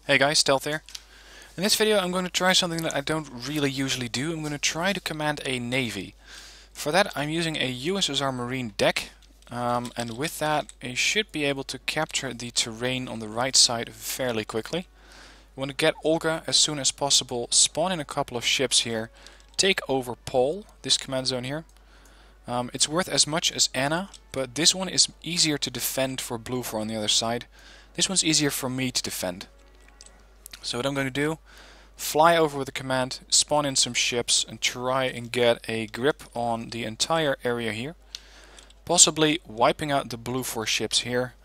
Hey guys, Stealth here. In this video I'm going to try something that I don't really usually do. I'm going to try to command a navy. For that I'm using a USSR Marine deck, and with that I should be able to capture the terrain on the right side fairly quickly. I want to get Olga as soon as possible, spawn in a couple of ships here, take over Pole, this command zone here. It's worth as much as Anna, but this one is easier to defend for Blue on the other side. This one's easier for me to defend. So what I'm going to do, fly over with the command, spawn in some ships and try and get a grip on the entire area here. Possibly wiping out the Blue 4 ships here,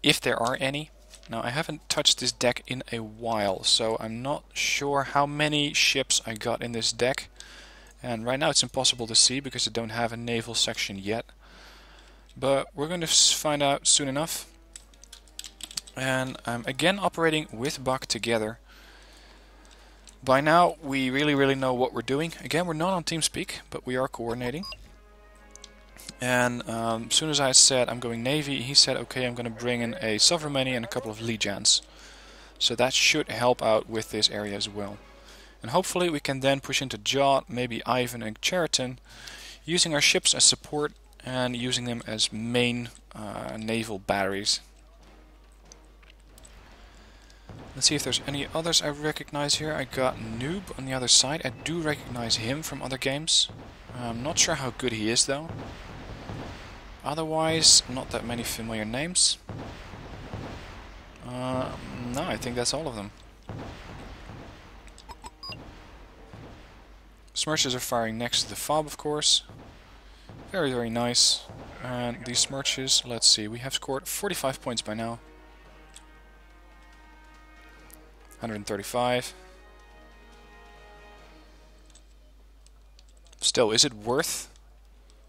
if there are any. Now I haven't touched this deck in a while, so I'm not sure how many ships I got in this deck. And right now it's impossible to see because I don't have a naval section yet. But we're going to find out soon enough. And I'm again operating with Buck together. By now we really know what we're doing. Again, we're not on TeamSpeak, but we are coordinating. And as soon as I said I'm going Navy, he said okay, I'm going to bring in a Sovereignty and a couple of Legions. So that should help out with this area as well. And hopefully we can then push into Jot, maybe Ivan and Cheriton, using our ships as support and using them as main naval batteries. Let's see if there's any others I recognize here. I got Noob on the other side. I do recognize him from other games. I'm not sure how good he is though. Otherwise, not that many familiar names. No, I think that's all of them. Smirches are firing next to the fob, of course. Very nice. And these Smirches, let's see, we have scored 45 points by now. 135. Still, is it worth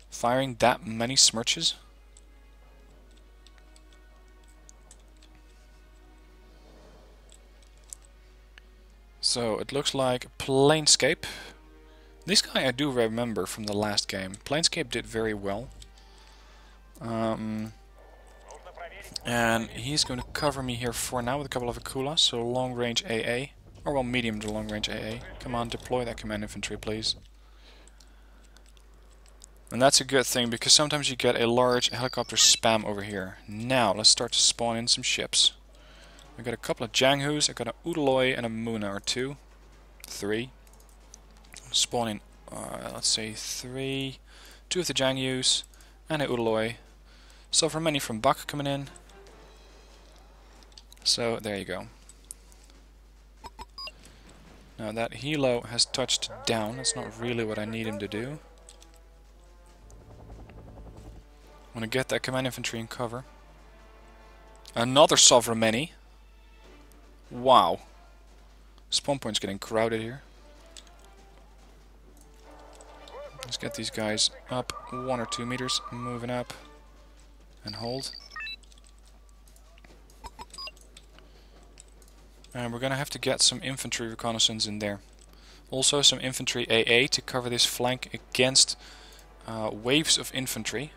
firing that many Smirches? So it looks like Planescape. This guy I do remember from the last game. Planescape did very well. And he's going to cover me here for now with a couple of Akulas, so long range AA. Or well, medium to long range AA. Come on, deploy that command infantry, please. And that's a good thing, because sometimes you get a large helicopter spam over here. Now, let's start to spawn in some ships. I got a couple of Janghus, I got an Udaloy and a Muna or two. 3. Spawn in, let's say 3. 2 of the Janghus and a Udaloy. Sovereignty from Buck coming in. So there you go. Now that Hilo has touched down. That's not really what I need him to do. I want to get that command infantry in cover. Another Sovereignty. Wow. Spawn point's getting crowded here. Let's get these guys up 1 or 2 meters, moving up. And hold. And we're gonna have to get some infantry reconnaissance in there. Also some infantry AA to cover this flank against waves of infantry.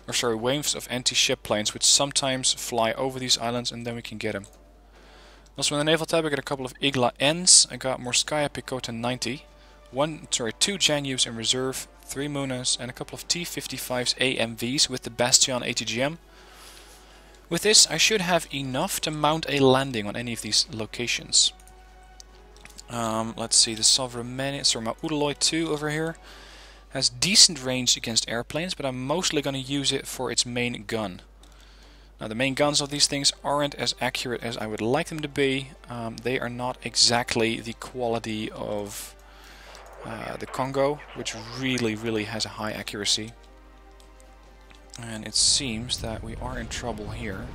Or sorry, waves of anti-ship planes which sometimes fly over these islands, and then we can get them. Also in the naval tab I got a couple of Igla Ns. I got Morskaya Pekota 90. 2 Janghus in reserve, 3 Munas and a couple of T-55s AMVs with the Bastion ATGM. With this I should have enough to mount a landing on any of these locations. Let's see, the Sovereignty, sorry, my Udaloy 2 over here has decent range against airplanes, but I'm mostly going to use it for its main gun. Now the main guns of these things aren't as accurate as I would like them to be. They are not exactly the quality of the Congo, which really has a high accuracy. And it seems that we are in trouble here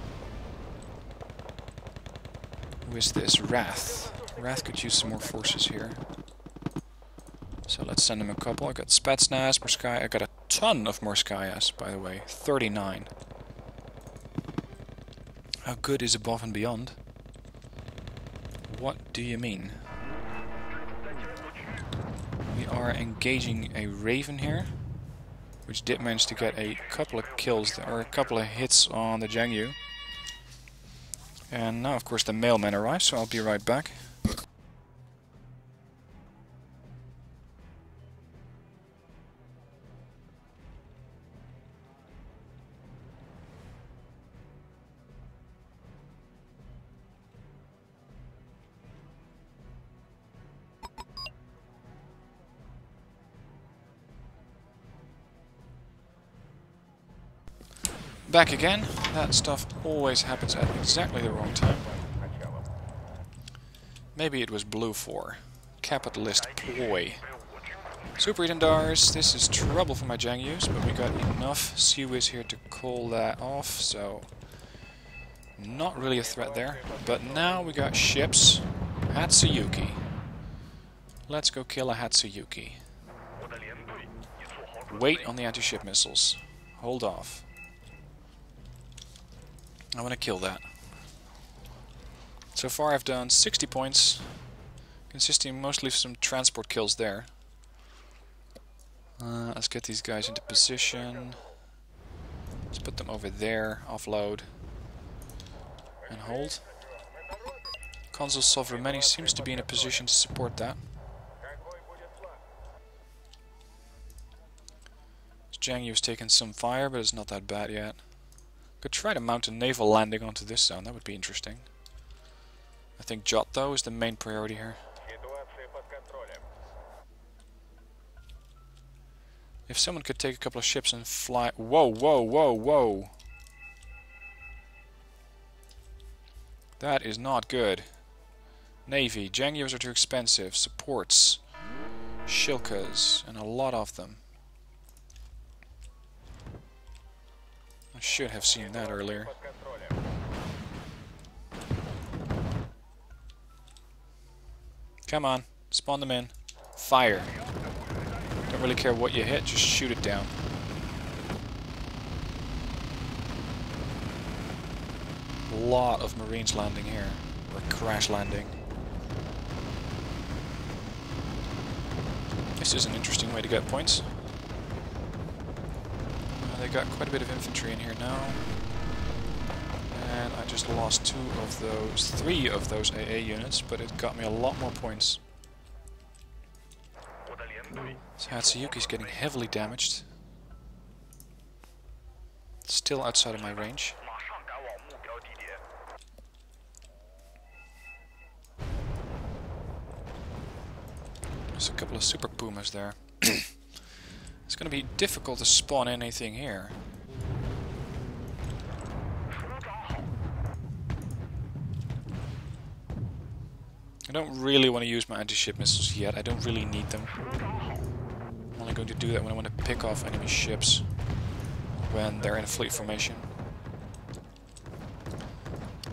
with this Wrath. Wrath could use some more forces here. So let's send him a couple. I got Spetsnaz, Morskaya. I got a ton of Morskayas, by the way. 39. How good is above and beyond? What do you mean? We are engaging a Raven here, which did manage to get a couple of kills, or a couple of hits on the Jangyu. And now, of course, the mailman arrives, so I'll be right back. Back again. That stuff always happens at exactly the wrong time. Maybe it was blue for. Capitalist ploy. Super Edendars. This is trouble for my Jangyus, but we got enough Seawiz here to call that off, so not really a threat there. But now we got ships. Hatsuyuki. Let's go kill a Hatsuyuki. Wait on the anti-ship missiles. Hold off. I want to kill that. So far I've done 60 points, consisting mostly of some transport kills there. Let's get these guys into position. Let's put them over there, offload, and hold. Consul Sovremeni seems to be in a position to support that. Jangyu's taken some fire, but it's not that bad yet. Could try to mount a naval landing onto this zone, that would be interesting. I think Jot, though, is the main priority here. If someone could take a couple of ships and fly... Whoa, whoa, whoa, whoa! That is not good. Navy, Jangyos are too expensive. Supports. Shilkas, and a lot of them. I should have seen that earlier. Come on, spawn them in. Fire. Don't really care what you hit, just shoot it down. A lot of Marines landing here, or crash landing. This is an interesting way to get points. They got quite a bit of infantry in here now. And I just lost three of those AA units, but it got me a lot more points. So Hatsuyuki's getting heavily damaged. Still outside of my range. There's a couple of Super Pumas there. It's going to be difficult to spawn anything here. I don't really want to use my anti-ship missiles yet. I don't really need them. I'm only going to do that when I want to pick off enemy ships when they're in a fleet formation.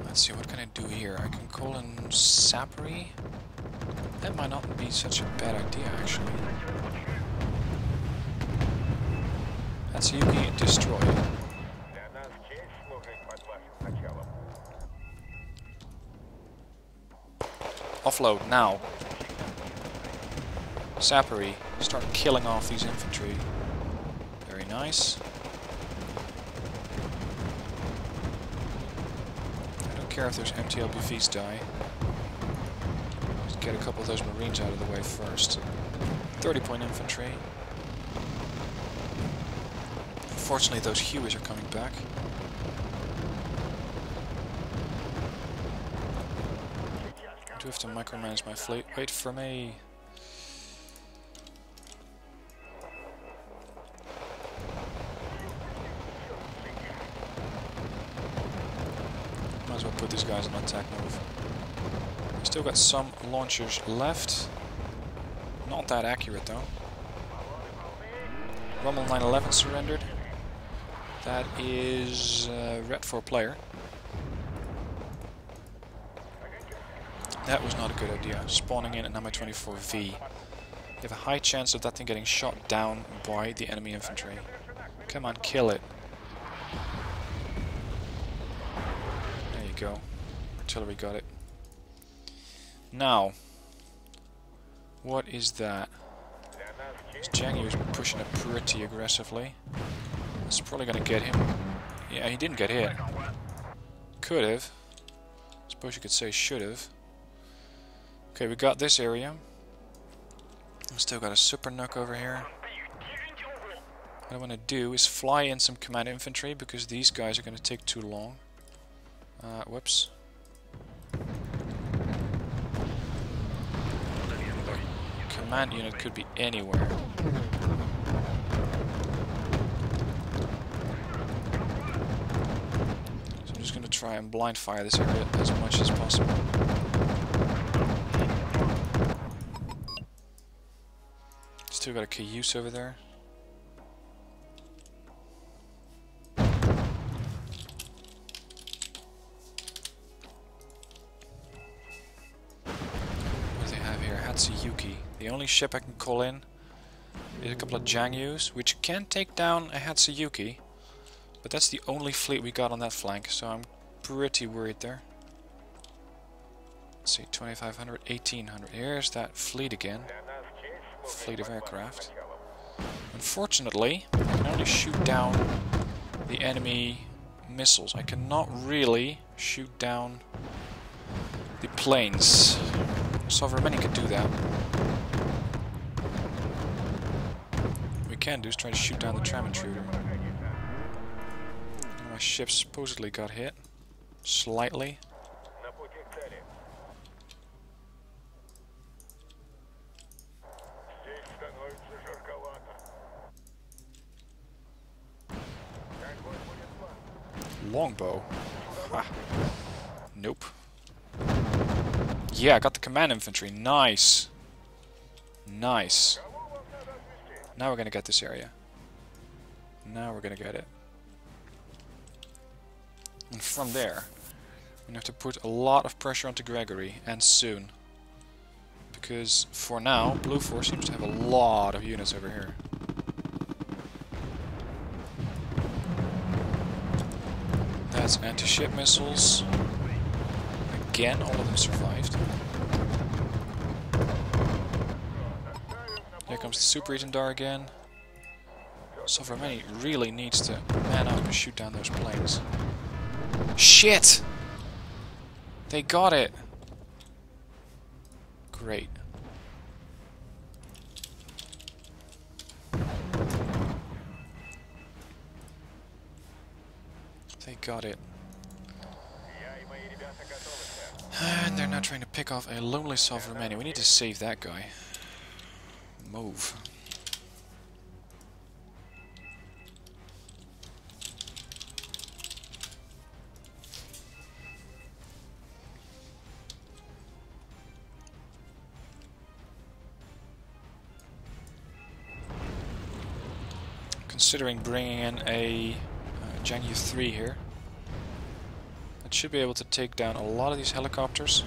Let's see, what can I do here? I can call in Sapri. That might not be such a bad idea, actually. Hatsuyuki destroyed. Offload now. Sapri, start killing off these infantry. Very nice. I don't care if those MTLBVs die. Just get a couple of those Marines out of the way first. 30-point infantry. Unfortunately, those Hueys are coming back. I do have to micromanage my fleet. Wait for me. Might as well put these guys on attack move. Still got some launchers left. Not that accurate though. Rommel 911 surrendered. That is Redfor player. That was not a good idea. Spawning in an Mi-24V. You have a high chance of that thing getting shot down by the enemy infantry. Come on, kill it. There you go. Artillery got it. Now, what is that? This Jangy is pushing it pretty aggressively. That's probably going to get him. Yeah, he didn't get hit. Could have. Suppose you could say should have. Okay, we got this area. We've still got a super nuke over here. What I want to do is fly in some command infantry because these guys are going to take too long. Whoops. The command unit could be anywhere. So I'm just going to try and blind fire this area as much as possible. Still got a Cayuse over there. Hatsuyuki. The only ship I can call in is a couple of Jangyus, which can take down a Hatsuyuki, but that's the only fleet we got on that flank, so I'm pretty worried there. Let's see, 2500, 1800. Here's that fleet again. Fleet of aircraft. Unfortunately, I can only shoot down the enemy missiles. I cannot really shoot down the planes. Sovereign could do that. What we can do is try to shoot down the tram intruder. My ship supposedly got hit. Slightly. Longbow. Ha. Nope. Yeah, I got the command infantry. Nice. Nice. Now we're gonna get this area. Now we're gonna get it. And from there, we have to put a lot of pressure onto Gregory, and soon. Because for now, Blue Force seems to have a lot of units over here. That's anti-ship missiles. Again, all of them survived. Here comes the Super Etendar again. Sovereign really needs to man up and shoot down those planes. Shit! They got it! Great. They got it. And they're now trying to pick off a lonely Sovereign. We need to save that guy. Move. Considering bringing in a Jangyu 3 here. It should be able to take down a lot of these helicopters.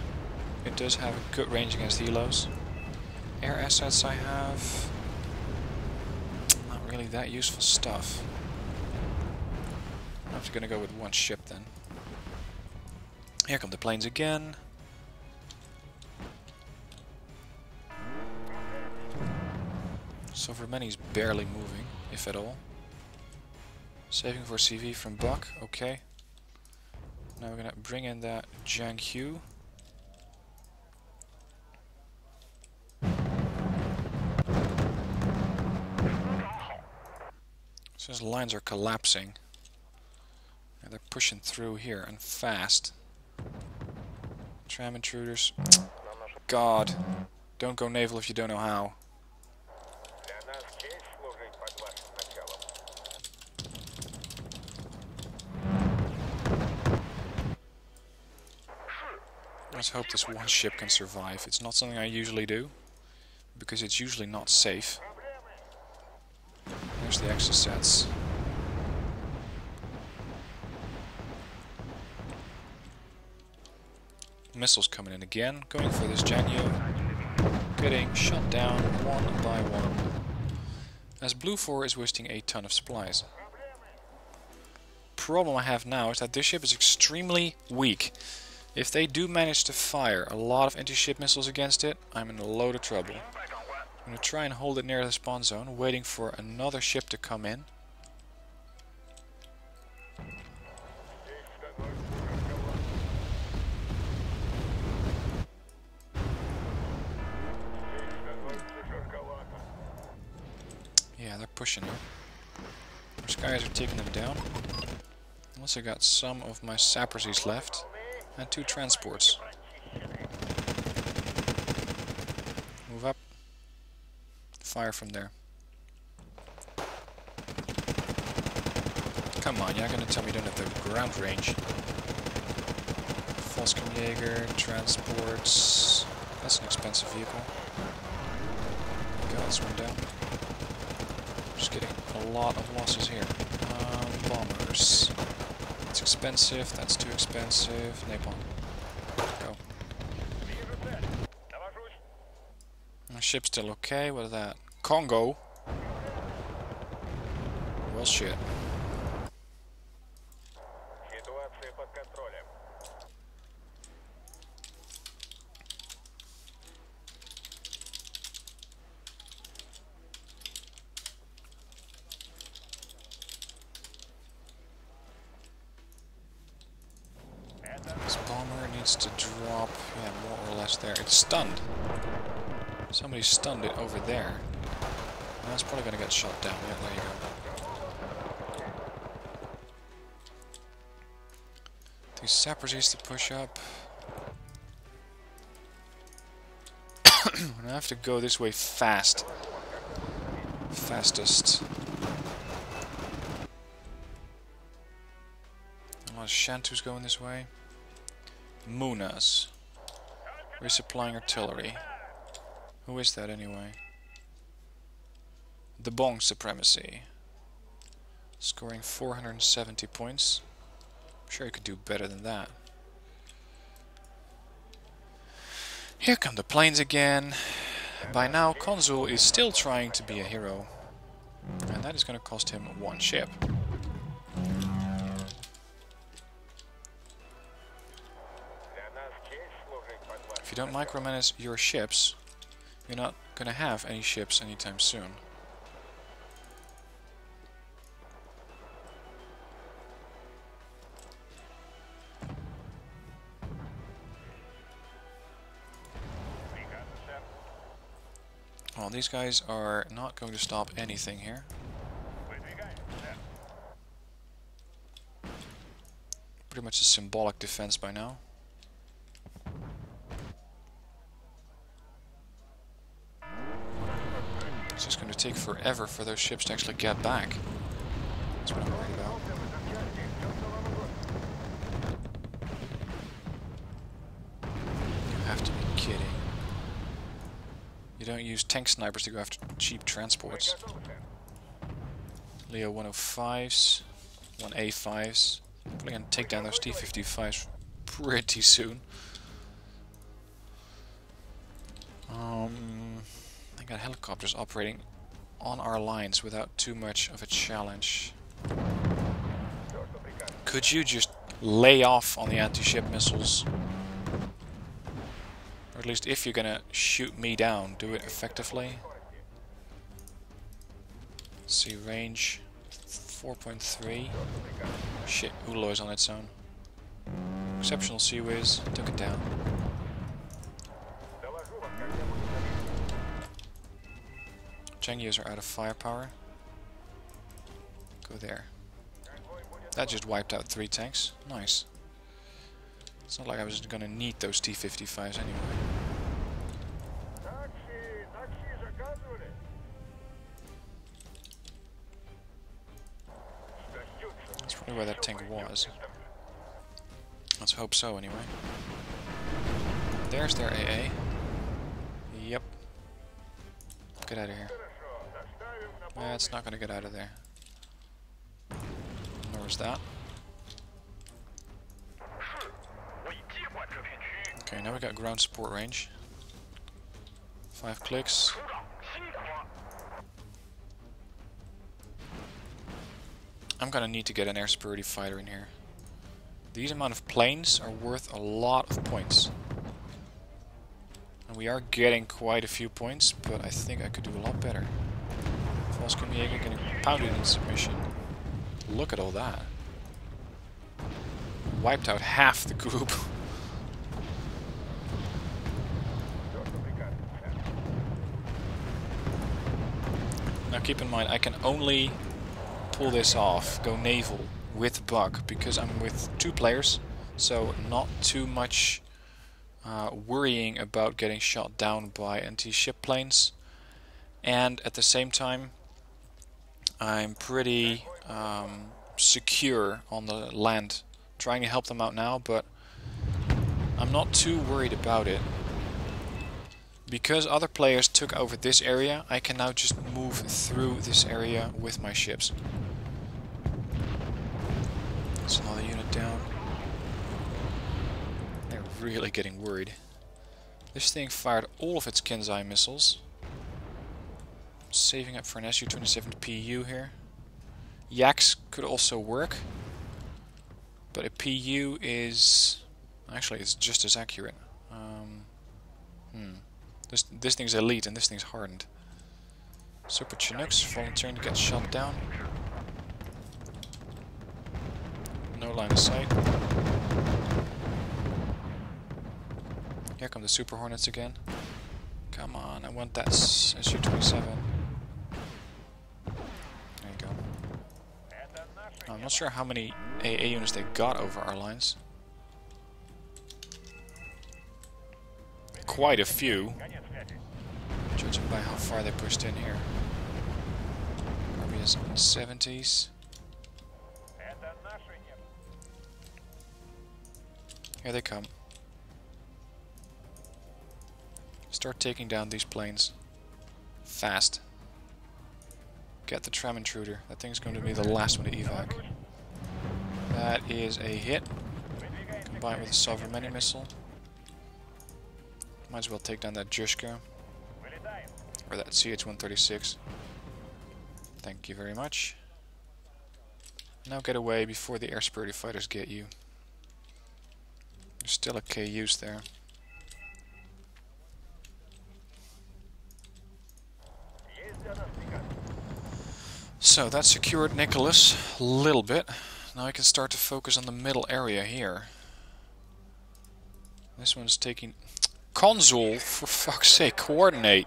It does have a good range against helos. Air assets I have... not really that useful stuff. I'm just gonna go with one ship then. Here come the planes again. Sovereign is barely moving, if at all. Saving for CV from Buck, okay. Now we're gonna bring in that Jianghu. So his lines are collapsing. And they're pushing through here and fast. Tram intruders. God. Don't go naval if you don't know how. Let's hope this one ship can survive. It's not something I usually do, because it's usually not safe. There's the extra sets. Missiles coming in again, going for this Janyu. Getting shot down one by one. As Blue 4 is wasting a ton of supplies. Problem I have now is that this ship is extremely weak. If they do manage to fire a lot of anti-ship missiles against it, I'm in a load of trouble. I'm going to try and hold it near the spawn zone, waiting for another ship to come in. pushing here. Those guys are taking them down. Also got some of my sappers left. And 2 transports. Move up. Fire from there. Come on, you're gonna tell me you don't have the ground range. Volkskamjäger, transports. That's an expensive vehicle. Got this one down. Just getting a lot of losses here. Bombers. That's expensive, that's too expensive. Napalm. Go. My ship's still okay, what is that? Congo? Well shit. This bomber needs to drop, yeah, more or less there. It's stunned. Somebody stunned it over there. And that's probably going to get shot down. Yeah, there you go. These sappers used to push up. I have to go this way fast. Fastest. A lot of Shantus going this way. Munas. Resupplying artillery. Who is that anyway? The Bong Supremacy. Scoring 470 points. I'm sure you could do better than that. Here come the planes again. By now, Konsul is still trying to be a hero. And that is going to cost him 1 ship. If you don't micromanage your ships, you're not going to have any ships anytime soon. Well, these guys are not going to stop anything here. Pretty much a symbolic defense by now. It's just going to take forever for those ships to actually get back. That's what I'm worried about. You have to be kidding. You don't use tank snipers to go after cheap transports. Leo 105s, 1A5s. Probably going to take down those T-55s pretty soon. I got helicopters operating on our lines without too much of a challenge. Could you just lay off on the anti-ship missiles? Or at least if you're gonna shoot me down, do it effectively. Let's see, range 4.3. Shit, Ulo is on its own. Exceptional Sea Whiz, took it down. Chengyos are out of firepower. Go there. That just wiped out 3 tanks. Nice. It's not like I was gonna need those T-55s anyway. That's probably where that tank was. Let's hope so anyway. There's their AA. Yep. Get out of here. It's not gonna get out of there. Nor is that. Okay, now we got ground support range. 5 clicks. I'm gonna need to get an air superiority fighter in here. These amount of planes are worth a lot of points. And we are getting quite a few points, but I think I could do a lot better. Volkskamjäger getting pounded in submission. Look at all that. Wiped out half the group. Now keep in mind, I can only pull this off, go naval, with Buck, because I'm with 2 players, so not too much worrying about getting shot down by anti-ship planes. And at the same time, I'm pretty secure on the land, trying to help them out now, but I'm not too worried about it. Because other players took over this area, I can now just move through this area with my ships. That's another unit down. They're really getting worried. This thing fired all of its Kenzai missiles. Saving up for an Su-27 PU here. Yaks could also work, but a PU is... actually, it's just as accurate. This thing's elite and this thing's hardened. Super Chinooks volunteering to get shot down. No line of sight. Here come the Super Hornets again. Come on, I want that Su-27. There you go. I'm not sure how many AA units they got over our lines. Quite a few, judging by how far they pushed in here. Probably in 70s. Here they come. Start taking down these planes. Fast. Get the tram intruder. That thing's going to be the last one to evac. That is a hit. Combined with a Sovereign Mini missile. Might as well take down that Jushka. Or that CH-136. Thank you very much. Now get away before the air superiority fighters get you. There's still a KU's there. So that secured Nicholas a little bit. Now I can start to focus on the middle area here. This one's taking... Console, for fuck's sake, coordinate.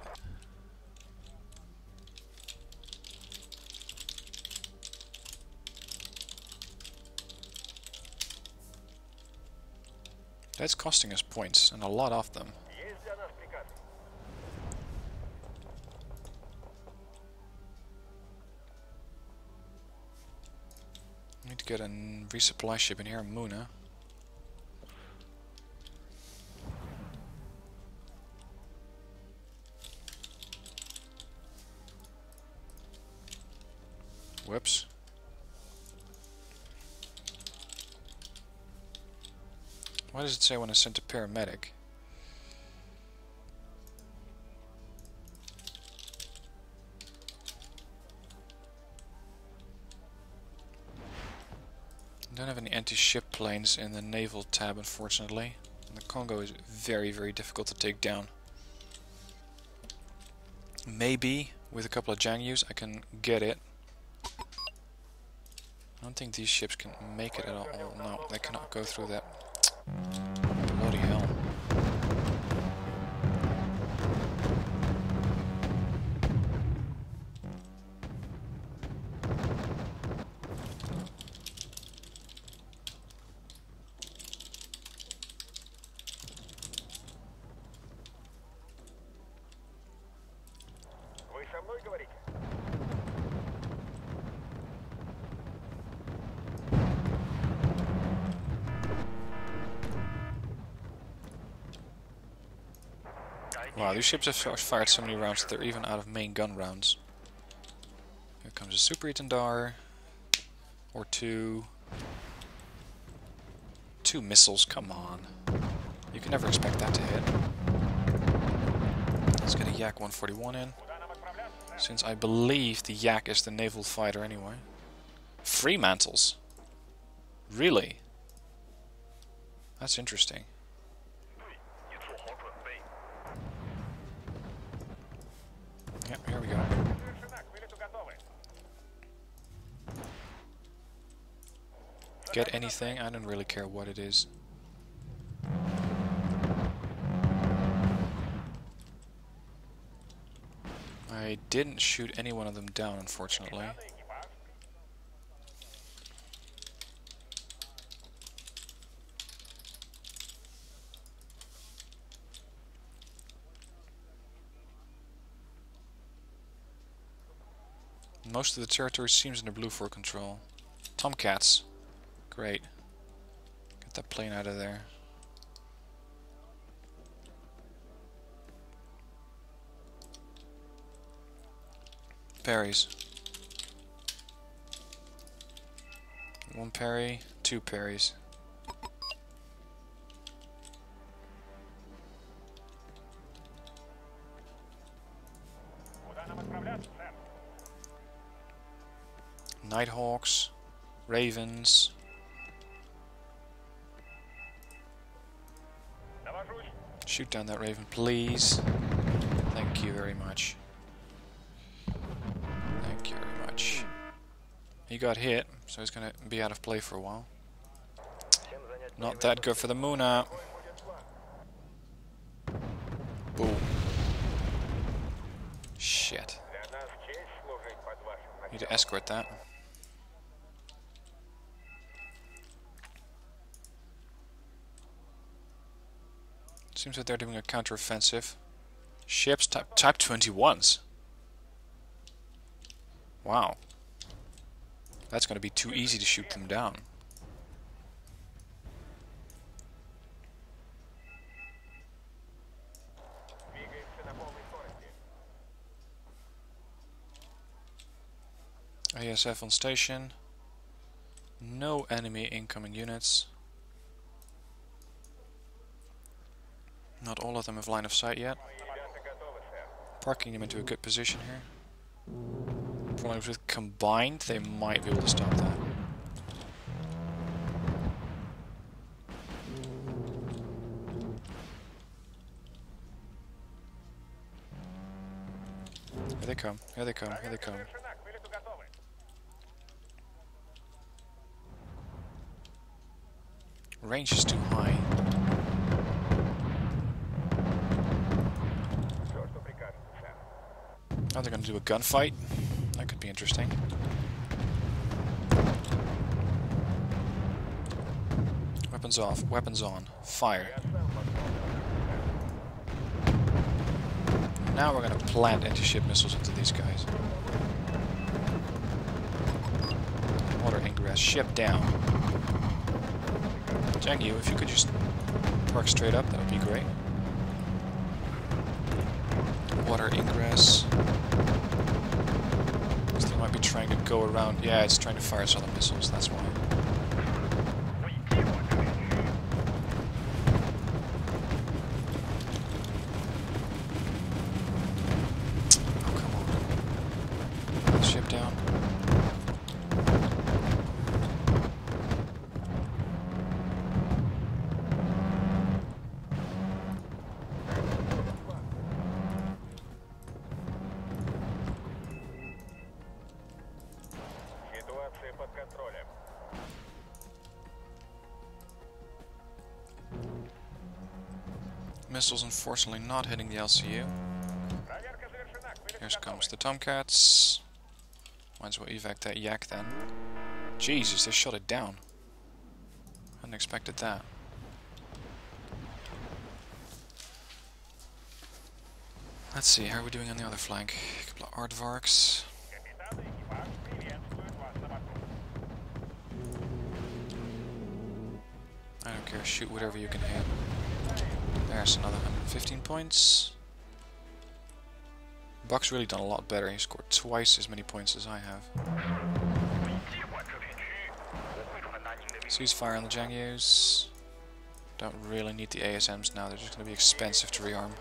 That's costing us points, and a lot of them. I need to get a resupply ship in here, Muna. Whoops. Why does it say when I sent a paramedic? I don't have any anti-ship planes in the naval tab, unfortunately. And the Congo is very, very difficult to take down. Maybe with a couple of Jangyus I can get it. I don't think these ships can make it at all. Oh, no, they cannot go through that. Bloody hell. Wow, these ships have fired so many rounds that they're even out of main gun rounds. Here comes a Super Itandar. Or two. 2 missiles, come on. You can never expect that to hit. Let's get a Yak 141 in. Since I believe the Yak is the naval fighter anyway. Fremantles? Really? That's interesting. Yep, here we go. Get anything? I don't really care what it is. I I didn't shoot any one of them down, unfortunately. Most of the territory seems under blue for control. Tomcats. Great. Get that plane out of there. Parries. One parry, two parries. Nighthawks, Ravens. Shoot down that Raven, please. Thank you very much. Thank you very much. He got hit, so he's gonna be out of play for a while. Not that good for the Muna. Boom. Shit. Need to escort that. Seems like they're doing a counter-offensive. Ships type 21s. Wow. That's going to be too easy to shoot them down. ASF on station. No enemy incoming units. Not all of them have line of sight yet. Parking them into a good position here. Problems with combined, they might be able to stop that. Here they come, here they come, here they come. Range is too high. Now they're going to do a gunfight. That could be interesting. Weapons off, weapons on, fire. Now we're going to plant anti-ship missiles into these guys. Water ingress, ship down. Jangyu, if you could just park straight up, that would be great. Water ingress. They might be trying to go around. Yeah, it's trying to fire its other missiles, that's why. Oh, come on. Ship down. Missiles unfortunately not hitting the LCU. Here comes the Tomcats. Might as well evac that yak then. Jesus, they shot it down. Hadn't expected that. Let's see, how are we doing on the other flank? A couple of aardvarks. I don't care, shoot whatever you can hit. There's another 115 points. Buck's really done a lot better. He scored twice as many points as I have. Ceasefire on the Jangyus. Don't really need the ASMs now. They're just going to be expensive to rearm.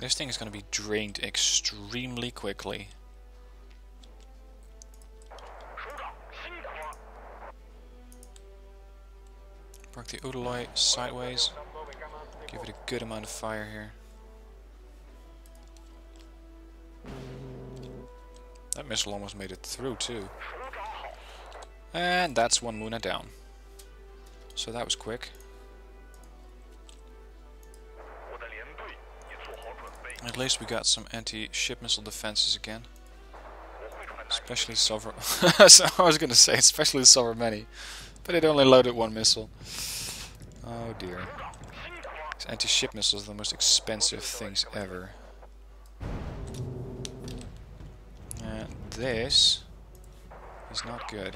This thing is going to be drained extremely quickly. Park the Udaloy sideways. Give it a good amount of fire here. That missile almost made it through too. And that's one Muna down. So that was quick. At least we got some anti-ship missile defenses again. Especially Silver... so I was going to say, especially Silver Many. But it only loaded one missile. Oh dear. These anti-ship missiles are the most expensive things ever. And this is not good.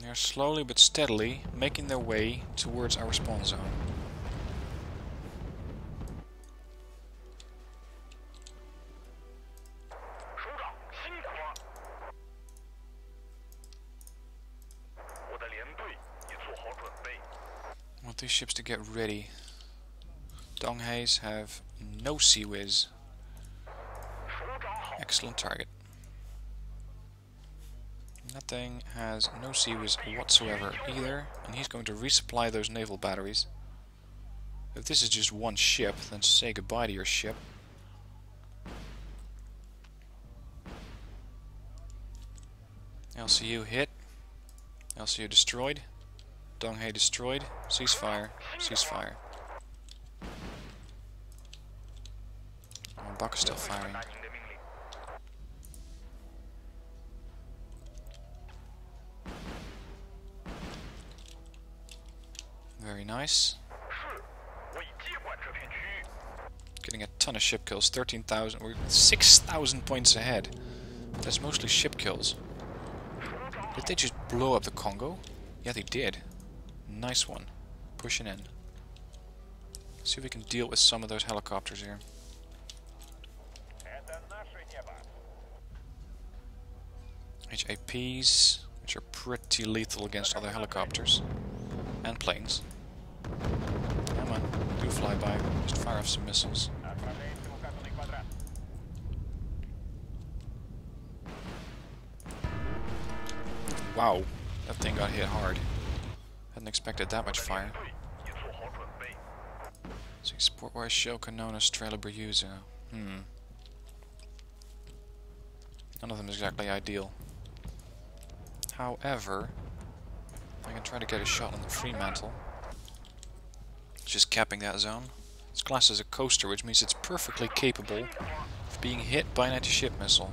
They're slowly but steadily making their way towards our spawn zone. I want these ships to get ready. Donghaes have no Sea Whiz. Excellent target. That thing has no Sea Whiz whatsoever either, and he's going to resupply those naval batteries. If this is just one ship, then say goodbye to your ship. LCU hit. LCU destroyed. Donghae destroyed. Ceasefire. Ceasefire. Oh, Buck is still firing. Very nice. Getting a ton of ship kills. 13,000. We're 6,000 points ahead. That's mostly ship kills. Did they just blow up the Congo? Yeah, they did. Nice one. Pushing in. See if we can deal with some of those helicopters here. HAPs, which are pretty lethal against other helicopters. And planes. Come on, do fly by. Just fire off some missiles. Wow, that thing got hit hard. Hadn't expected that much fire. So Sportwise Shell Canona Strela Briuza. None of them is exactly ideal. However, I can try to get a shot on the Fremantle. Just capping that zone. It's classed as a coaster, which means it's perfectly capable of being hit by an anti-ship missile.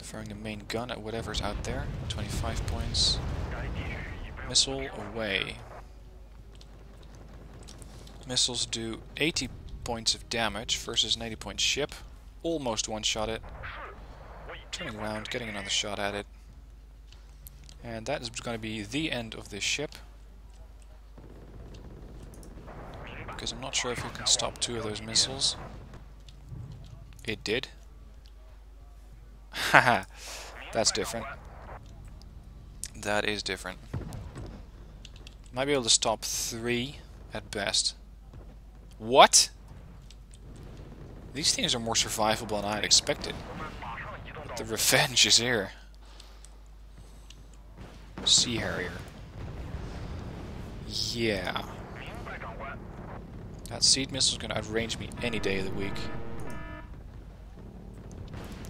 Firing the main gun at whatever's out there. 25 points. Missile away. Missiles do 80 points of damage versus an 80 point ship. Almost one-shot it. Turning around, getting another shot at it. And that is going to be the end of this ship. Because I'm not sure if you can stop two of those missiles. It did. Haha, that's different. That is different. Might be able to stop 3 at best. What? These things are more survivable than I had expected. But the revenge is here. Sea Harrier. Yeah. That seed missile is going to outrange me any day of the week.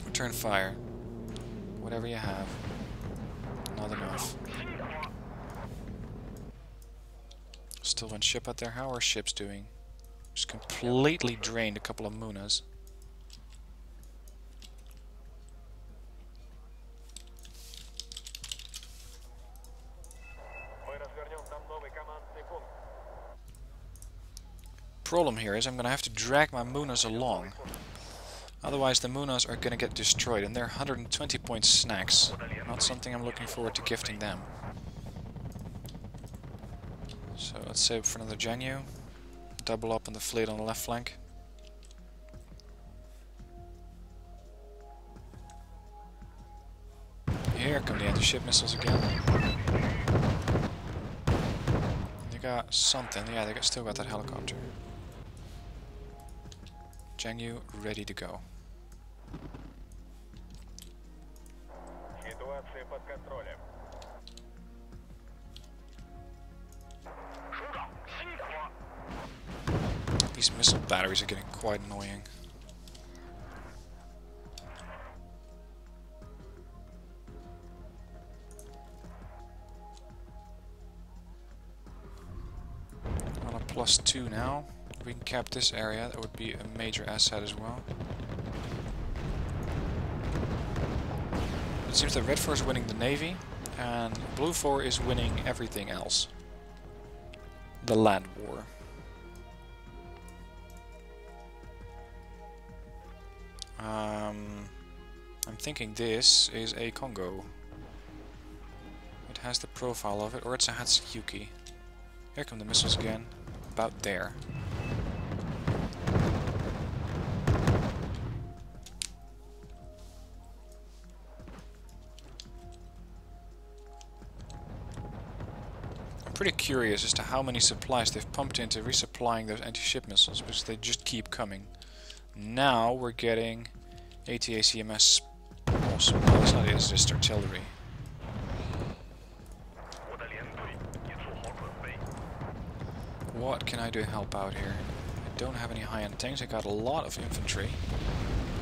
Return fire. Whatever you have. Not enough. Still one ship out there. How are ships doing? Just completely drained a couple of Munas. Problem here is I'm going to have to drag my Munas along. Otherwise the Munas are going to get destroyed, and they're 120 point snacks. Not something I'm looking forward to gifting them. So let's save for another Janyu. Double up on the fleet on the left flank. Here come the anti-ship missiles again. They got something. Yeah, they still got that helicopter. Janyu ready to go. These missile batteries are getting quite annoying. On a +2 now. If we can cap this area, that would be a major asset as well. It seems that Redfor is winning the Navy, and Bluefor is winning everything else. The land war. I'm thinking this is a Congo. It has the profile of it, or it's a Hatsuyuki. Here come the missiles again. About there. I'm pretty curious as to how many supplies they've pumped into resupplying those anti-ship missiles, because they just keep coming. Now we're getting ATACMS. Awesome. Well, it's not, it's just artillery. What can I do to help out here? I don't have any high-end tanks. I got a lot of infantry.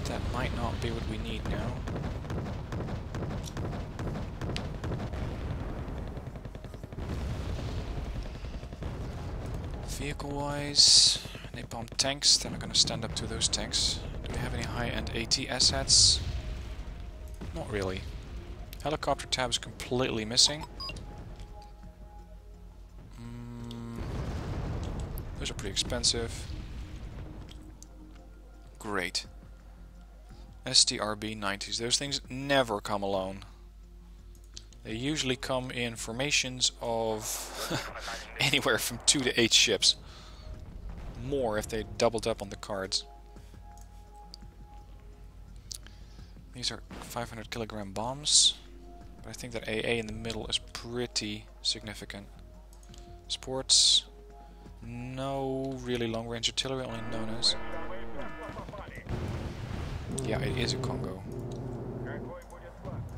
That might not be what we need now. Vehicle-wise, napalm tanks. They're not going to stand up to those tanks. Do we have any high-end AT assets? Not really. Helicopter tab is completely missing. Those are pretty expensive. Great. STRB 90s. Those things never come alone. They usually come in formations of anywhere from 2 to 8 ships. More if they doubled up on the cards. These are 500 kilogram bombs. But I think that AA in the middle is pretty significant. Sports. No really long range artillery, only known as. Yeah, it is a Congo.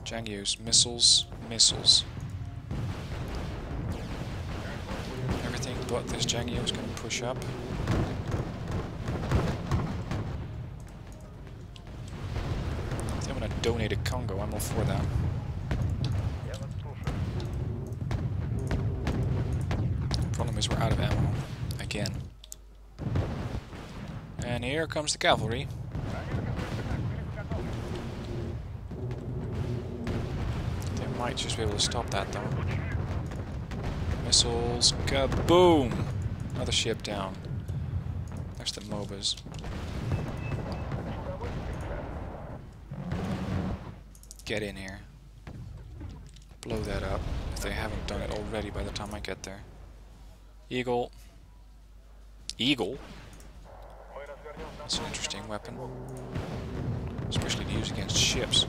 Jangyus, missiles, missiles. Everything but this Jangyu is going to push up. I think I'm going to donate a Congo, I'm all for that. Problem is we're out of ammo. Again. And here comes the cavalry. They might just be able to stop that though. Missiles, kaboom! Another ship down. There's the MOBAs. Get in here. Blow that up, if they haven't done it already by the time I get there. Eagle. Eagle? That's an interesting weapon. Especially to use against ships.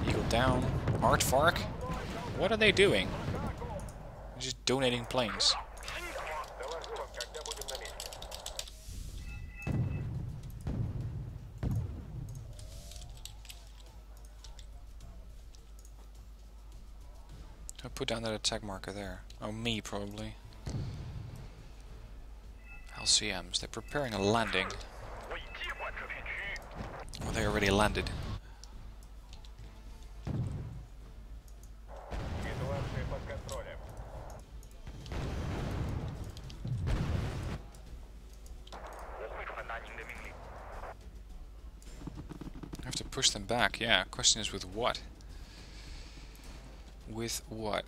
Eagle down. Aardvark? What are they doing? They're just donating planes. I'll put down that attack marker there. Oh, me probably. LCMs. They're preparing a landing. Oh, they already landed. I have to push them back. Yeah, question is with what? With what?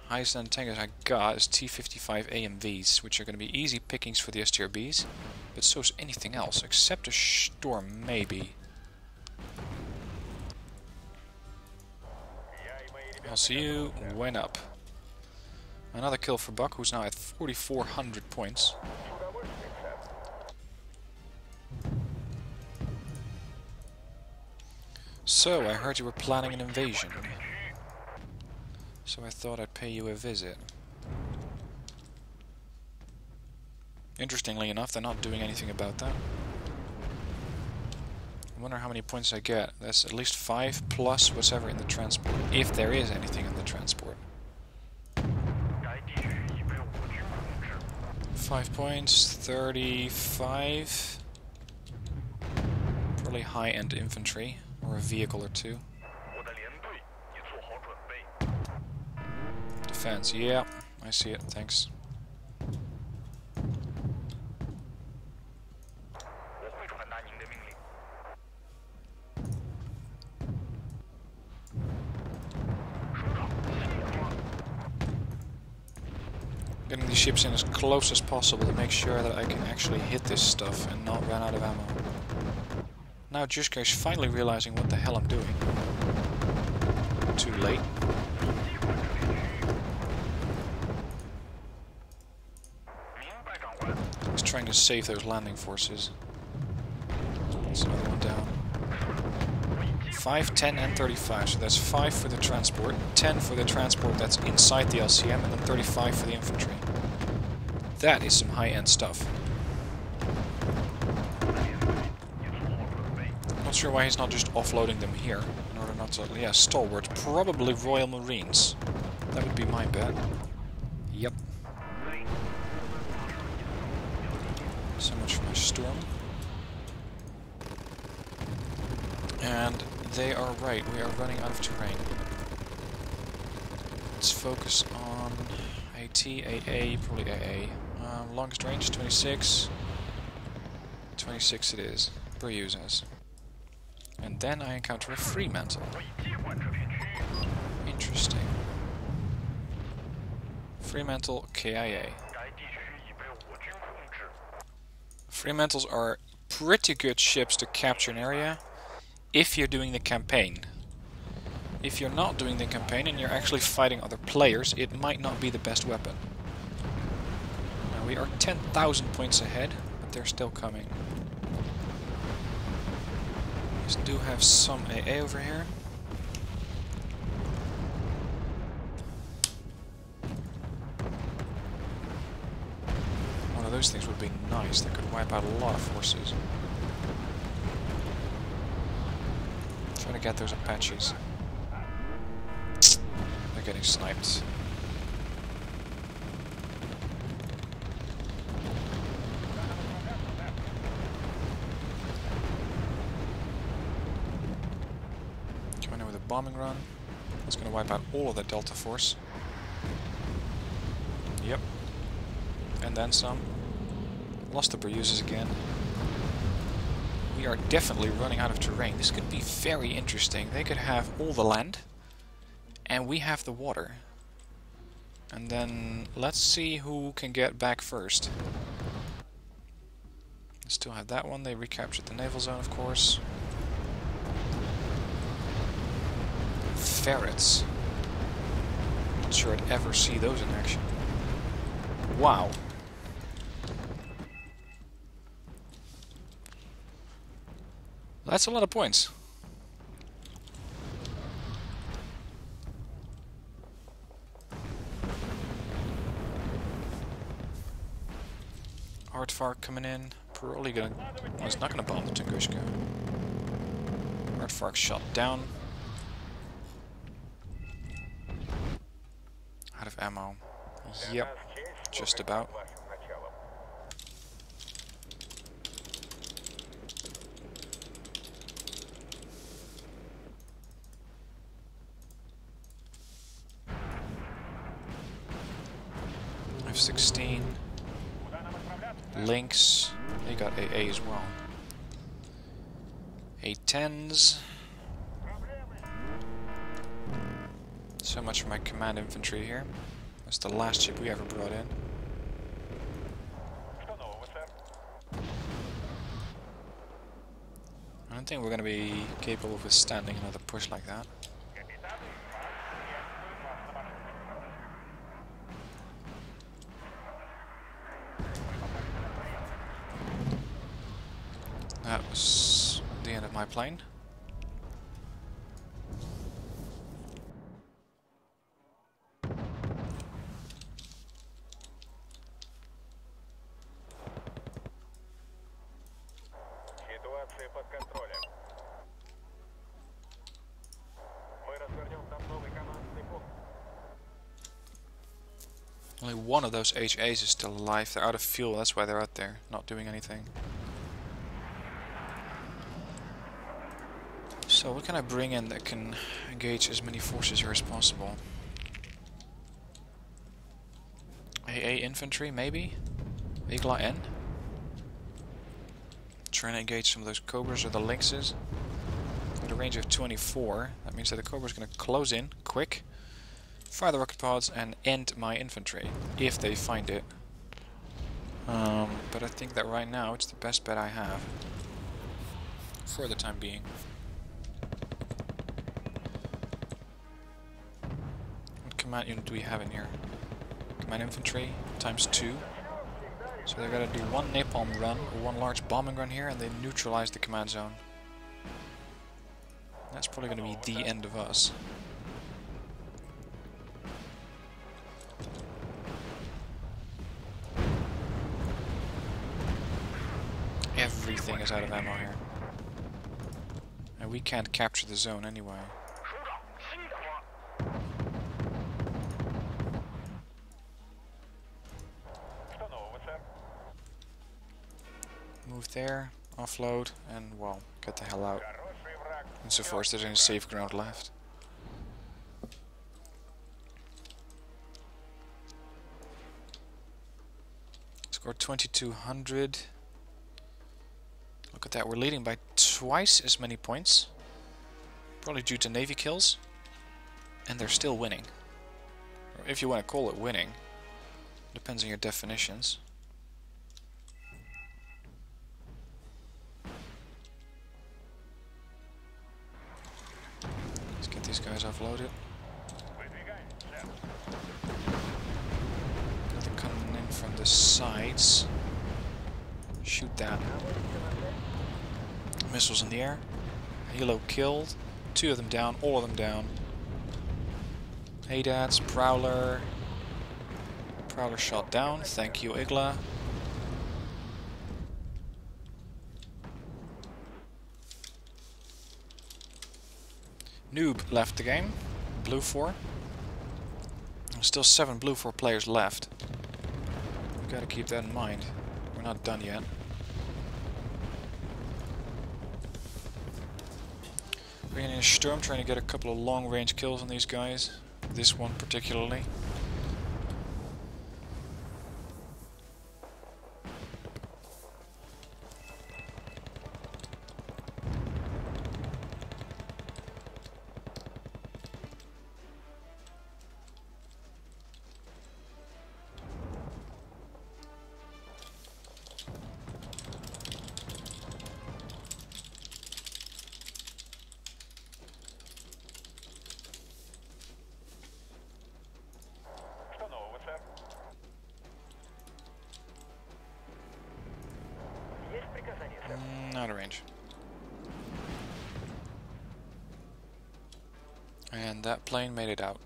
Highest end tankers I got is T-55 AMVs, which are going to be easy pickings for the STRBs, but so is anything else, except a Storm, maybe. LCU went up. Another kill for Buck, who's now at 4,400 points. So, I heard you were planning an invasion. So I thought I'd pay you a visit. Interestingly enough, they're not doing anything about that. I wonder how many points I get. That's at least 5 plus whatever in the transport, if there is anything in the transport. 5 points, 35. Probably high-end infantry, or a vehicle or two. Defense, yeah, I see it, thanks. Getting the ships in as close as possible to make sure that I can actually hit this stuff and not run out of ammo. Now Jushka is finally realizing what the hell I'm doing. Too late. He's trying to save those landing forces. There's another one down. 5, 10 and 35, so that's 5 for the transport, 10 for the transport that's inside the LCM, and then 35 for the infantry. That is some high-end stuff. Not sure why he's not just offloading them here, in order not to... Yeah, stalwart, probably Royal Marines. That would be my bet. Yep. So much for my storm. And they are right, we are running out of terrain. Let's focus on AT, AA, probably AA. Longest range, 26. 26 it is, per users. And then I encounter a Fremantle. Interesting. Fremantle KIA. Fremantles are pretty good ships to capture an area if you're doing the campaign. If you're not doing the campaign and you're actually fighting other players, it might not be the best weapon. Now we are 10,000 points ahead, but they're still coming. We do have some AA over here. One of those things would be nice. That could wipe out a lot of forces. Trying to get those Apaches. They're getting sniped. Coming in with a bombing run. That's going to wipe out all of that Delta force. Yep. And then some. Lost the Bruises again. We are definitely running out of terrain. This could be very interesting. They could have all the land, and we have the water. And then let's see who can get back first. Still have that one. They recaptured the naval zone, of course. Ferrets. Not sure I'd ever see those in action. Wow. That's a lot of points. Redfor coming in. Probably gonna... Well, it's not gonna bomb the Tunguska. Redfor shot down. Out of ammo. Yep. Just about. F-16. Lynx. They got AA as well. A-10s. So much for my command infantry here. That's the last ship we ever brought in. I don't think we're going to be capable of withstanding another push like that. That was the end of my plane. Only one of those HAs is still alive. They're out of fuel, that's why they're out there, not doing anything. So what can I bring in that can engage as many forces here as possible? AA infantry, maybe? Igla N? Trying to engage some of those Cobras or the Lynxes. With a range of 24, that means that the Cobra's going to close in, quick, fire the rocket pods and end my infantry, if they find it. But I think that right now it's the best bet I have. For the time being. What command unit do we have in here? Command infantry times 2. So they gotta do one napalm run, or one large bombing run here, and they neutralize the command zone. That's probably gonna be the end of us. Everything is out of ammo here. And we can't capture the zone anyway. Move there, offload, and well, get the hell out. Insofar as there's any safe ground left. Scored 2200. Look at that, we're leading by twice as many points. Probably due to Navy kills. And they're still winning. Or if you want to call it winning. Depends on your definitions. Let's get these guys offloaded. Nothing coming in from the sides. Shoot that. Missiles in the air. Helo killed. 2 of them down, all of them down. Haydats, Prowler. Prowler shot down. Thank you, Igla. Noob left the game. Blue 4. There's still 7 Blue 4 players left. We gotta keep that in mind. We're not done yet. Bringing in a Sturm, trying to get a couple of long-range kills on these guys. This one particularly. Out of range. And that plane made it out.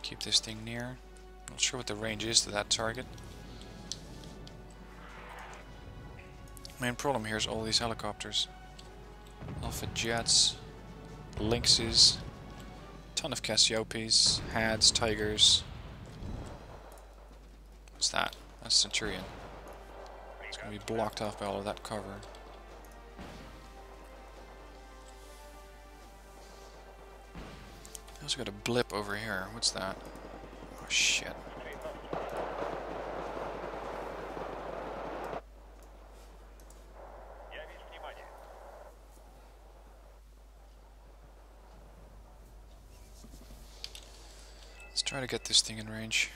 Keep this thing near. Not sure what the range is to that target. Main problem here is all these helicopters. Alpha jets, Lynxes, ton of Cassiopes, Hads, Tigers. What's that? That's Centurion. It's going to be blocked off by all of that cover. I also got a blip over here. What's that? Oh shit. Let's try to get this thing in range.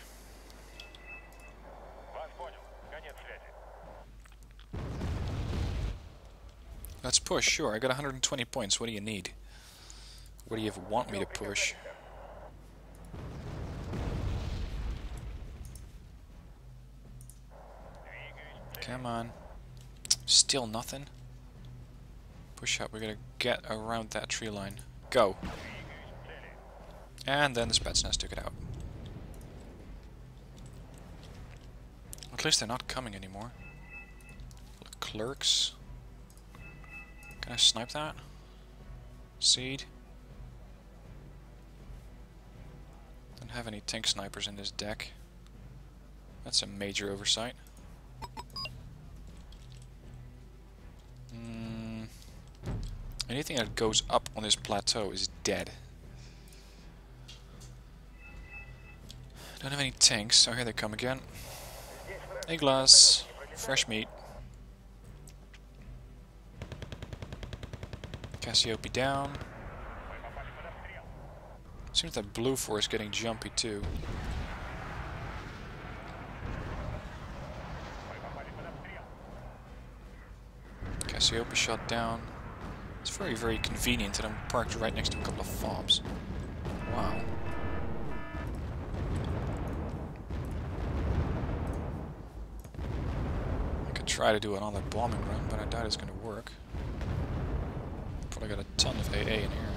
Let's push, sure. I got 120 points. What do you need? What do you want me to push? Come on. Still nothing. Push up. We gotta get around that tree line. Go. And then the Spetsnaz took it out. At least they're not coming anymore. Clerks. Can I snipe that? Seed. Don't have any tank snipers in this deck. That's a major oversight. Anything that goes up on this plateau is dead. Don't have any tanks. Oh, here they come again. Iglas. Fresh meat. Cassiope down. Seems that Redfor is getting jumpy too. Cassiope shot down. It's very, very convenient that I'm parked right next to a couple of fobs. Wow. I could try to do another bombing run, but I doubt it's going to work. Probably got a ton of AA in here.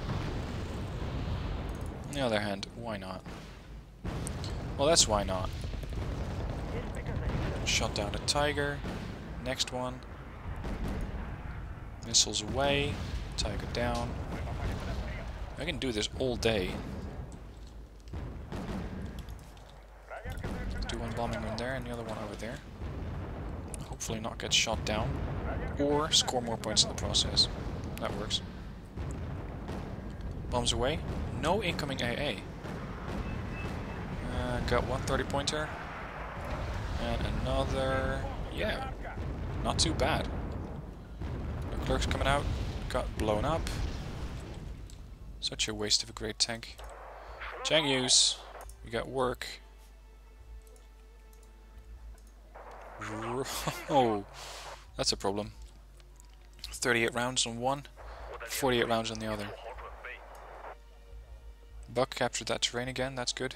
On the other hand, why not? Well, that's why not. Shot down a tiger. Next one. Missiles away. Tiger down. I can do this all day. Do one bombing run there and the other one over there. Hopefully not get shot down. Or score more points in the process. That works. Bombs away. No incoming AA. Got one 30-pointer. And another... Yeah. Not too bad. The clerk's coming out. Got blown up. Such a waste of a great tank. Changyus. We got work. Oh, that's a problem. 38 rounds on one. 48 rounds on the other. Buck captured that terrain again, that's good.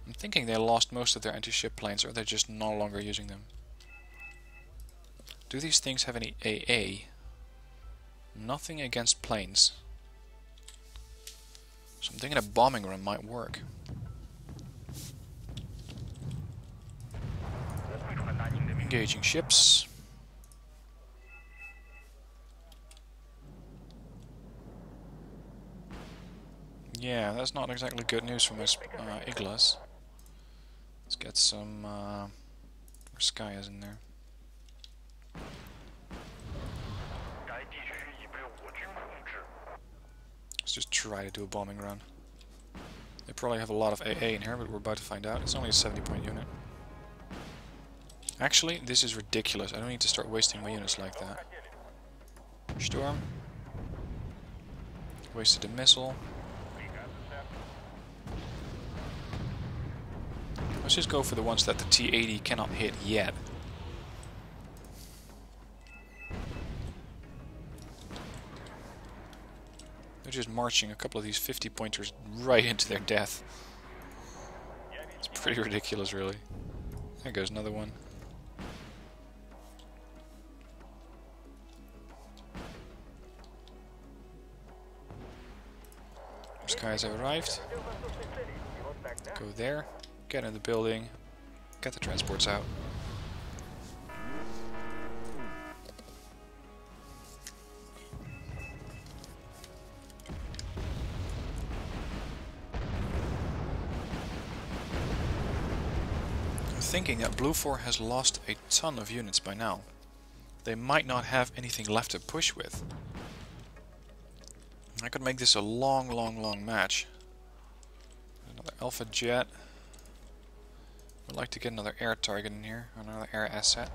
I'm thinking they lost most of their anti-ship planes, or they're just no longer using them. Do these things have any AA? Nothing against planes. So I'm thinking a bombing run might work. Engaging ships. Yeah, that's not exactly good news for my Iglas. Let's get some Skya's in there. Let's just try to do a bombing run. They probably have a lot of AA in here, but we're about to find out. It's only a 70-point unit. Actually, this is ridiculous. I don't need to start wasting my units like that. Storm. Wasted a missile. Let's just go for the ones that the T-80 cannot hit yet. They're just marching a couple of these 50-pointers right into their death. It's pretty ridiculous, really. There goes another one. Those guys have arrived. Go there. Get in the building, get the transports out. I'm thinking that Redfor has lost a ton of units by now. They might not have anything left to push with. I could make this a long match. Another Alpha Jet. I'd like to get another air target in here, another air asset.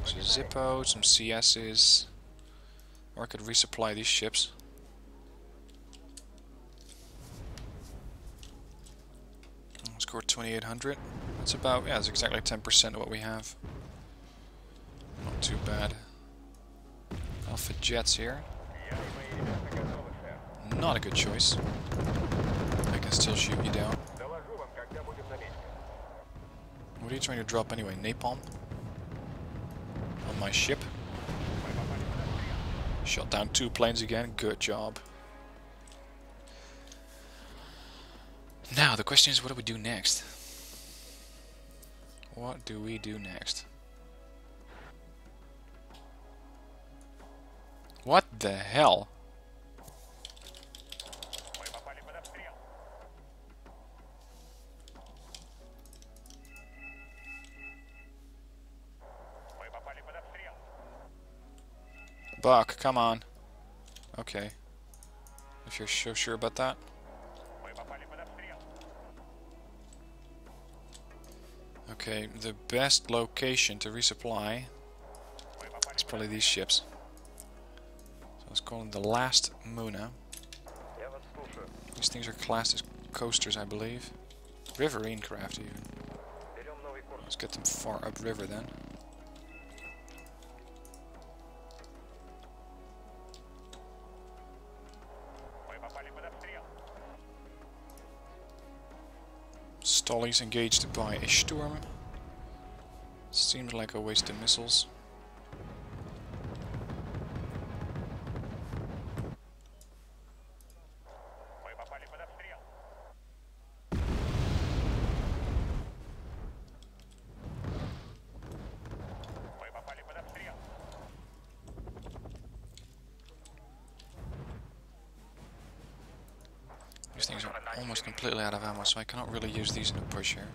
Some Zippo, some CS's, or I could resupply these ships. Score 2800. That's about, yeah, that's exactly 10% of what we have. Not too bad. Alpha Jets here. Not a good choice. I can still shoot you down. What are you trying to drop anyway? Napalm? On my ship? Shot down 2 planes again. Good job. Now, the question is, what do we do next? What do we do next? What the hell? Buck, come on. Okay. If you're so sure about that. Okay, the best location to resupply is probably these ships. So let's call them the last Muna. These things are classed as coasters, I believe. Riverine craft even. Let's get them far upriver then. Stolly's engaged by a storm. Seems like a waste of missiles. These things are almost completely out of ammo, so I cannot really use these in a push here.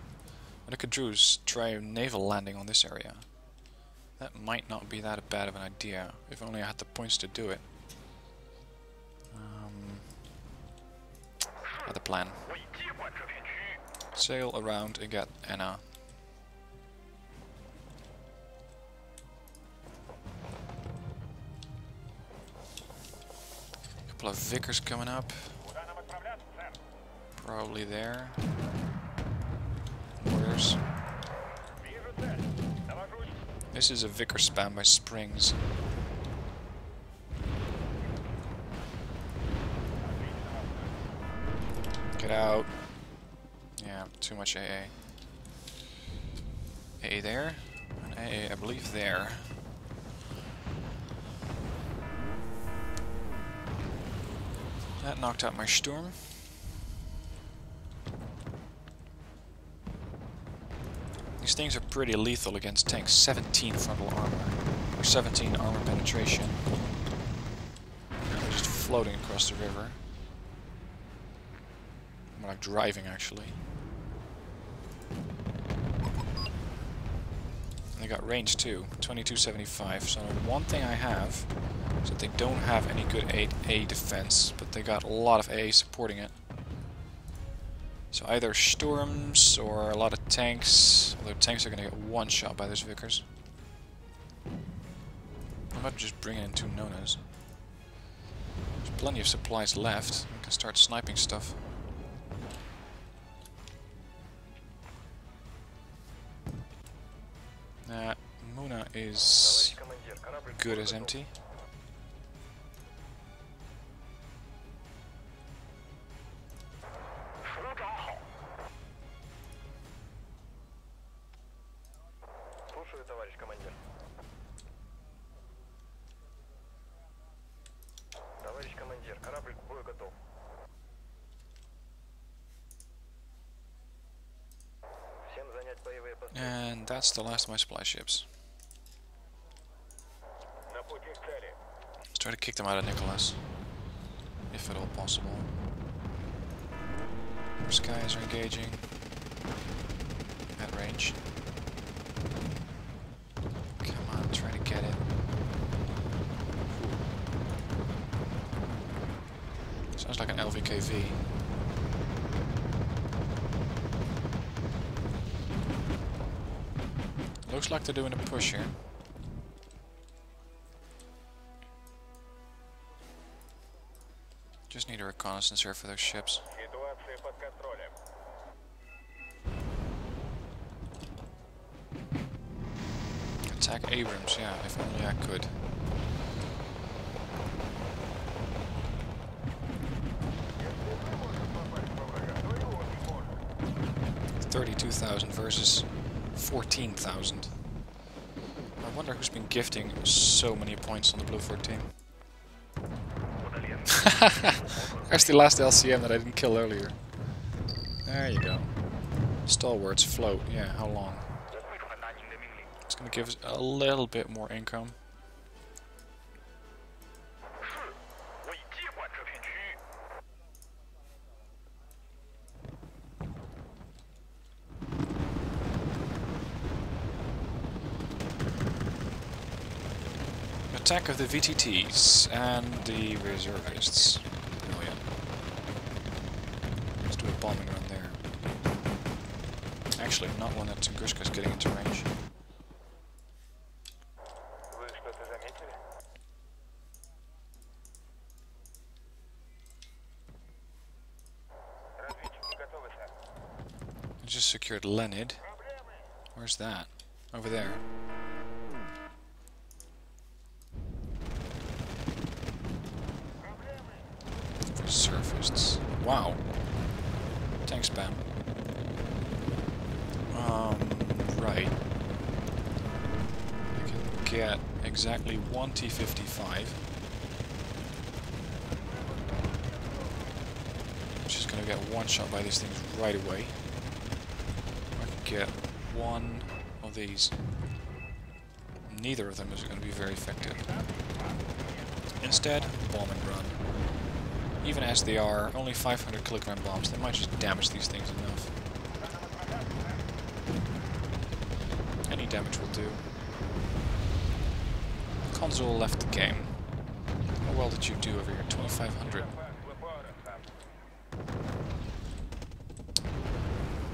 What I could do is try a naval landing on this area. That might not be that bad of an idea, if only I had the points to do it. The plan. Sail around and get Anna. A couple of Vickers coming up. Probably there. Mortars. This is a Vicker spam by Springs. Get out. Yeah, too much AA. AA there. And AA, I believe, there. That knocked out my Storm. These things are pretty lethal against tanks. 17 frontal armor. Or 17 armor penetration. They're just floating across the river. More like driving, actually. And they got range too. 2275. So one thing I have is that they don't have any good A defense, but they got a lot of A supporting it. So either storms or a lot of tanks. Although tanks are going to get one shot by those Vickers. I'm about to just bring in 2 Nonas. There's plenty of supplies left. We can start sniping stuff. Muna is good as empty. And that's the last of my supply ships. Let's try to kick them out of Nicholas, if at all possible. Our skies are engaging at range. Come on, try to get it. Sounds like an LVKV. Looks like they're doing a push here. Just need a reconnaissance here for those ships. Attack Abrams, yeah, if only I could. $32,000 versus 14,000. I wonder who's been gifting so many points on the Blue 14. There's the last LCM that I didn't kill earlier. There you go. Stalwarts float. Yeah, how long? It's gonna give us a little bit more income. attack of the VTTs and the reservists. Oh yeah. Let's do a bombing run there. Actually, not one that Tunguska's getting into range. I just secured Leonid. Where's that? Over there. Reservists. Wow. Tank spam. Right. I can get exactly one T-55. Which is going to get one shot by these things right away. I can get one of these. Neither of them is going to be very effective. Instead, bomb and run. Even as they are only 500 kilogram bombs, they might just damage these things enough. Any damage will do. Console left the game. How well did you do over here? 2500.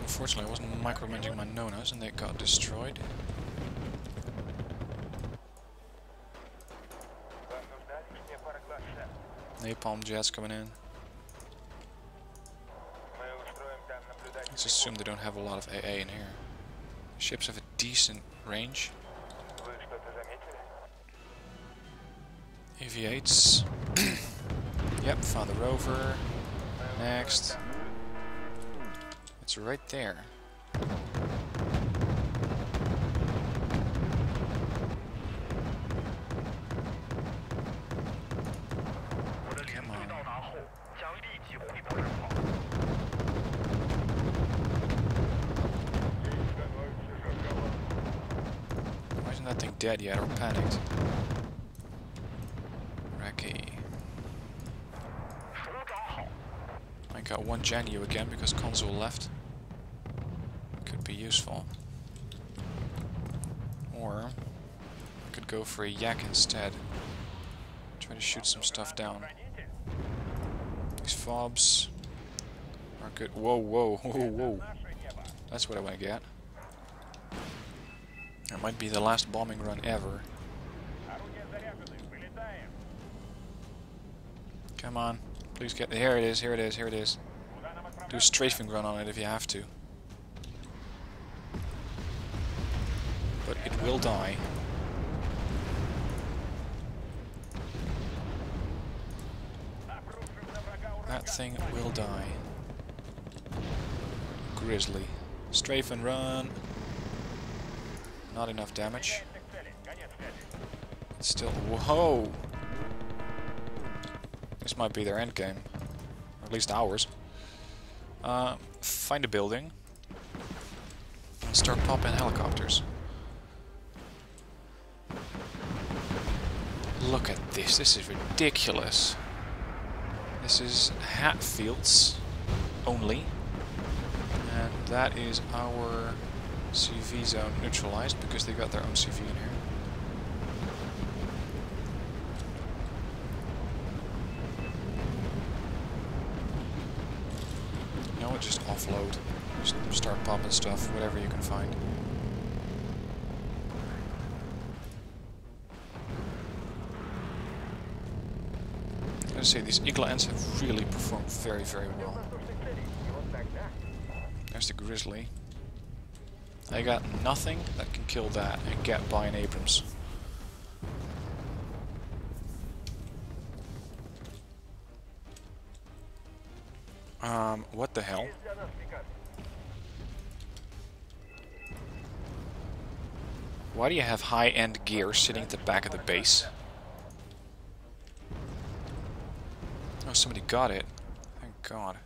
Unfortunately, I wasn't micromanaging my nonas and they got destroyed. Napalm jets coming in. Let's assume they don't have a lot of AA in here. Ships have a decent range. AV-8s. Yep, found the rover. Next. It's right there. Come on. Why isn't that thing dead yet or panicked? Racky. I got one Janyu again because console left. Could be useful. Or I could go for a yak instead. Try to shoot some stuff down. These fobs are good. Whoa, whoa, whoa, whoa. That's what I want to get. That might be the last bombing run ever. Come on. Please get... Here it is, here it is, here it is. Do a strafing run on it if you have to. But it will die. That thing will die. Grizzly. Strafe and run. Not enough damage. It's still... Whoa! This might be their endgame. Or at least ours. Find a building. And start popping helicopters. Look at this. This is ridiculous. This is Hatfields only. And that is our CV zone neutralized because they got their own CV in here. No, just offload. Just start popping stuff, whatever you can find. I gotta say, these Eagle Ants have really performed very, very well. There's the Grizzly. I got nothing that can kill that and get by an Abrams. What the hell? Why do you have high-end gear sitting at the back of the base? Oh, somebody got it. Thank God.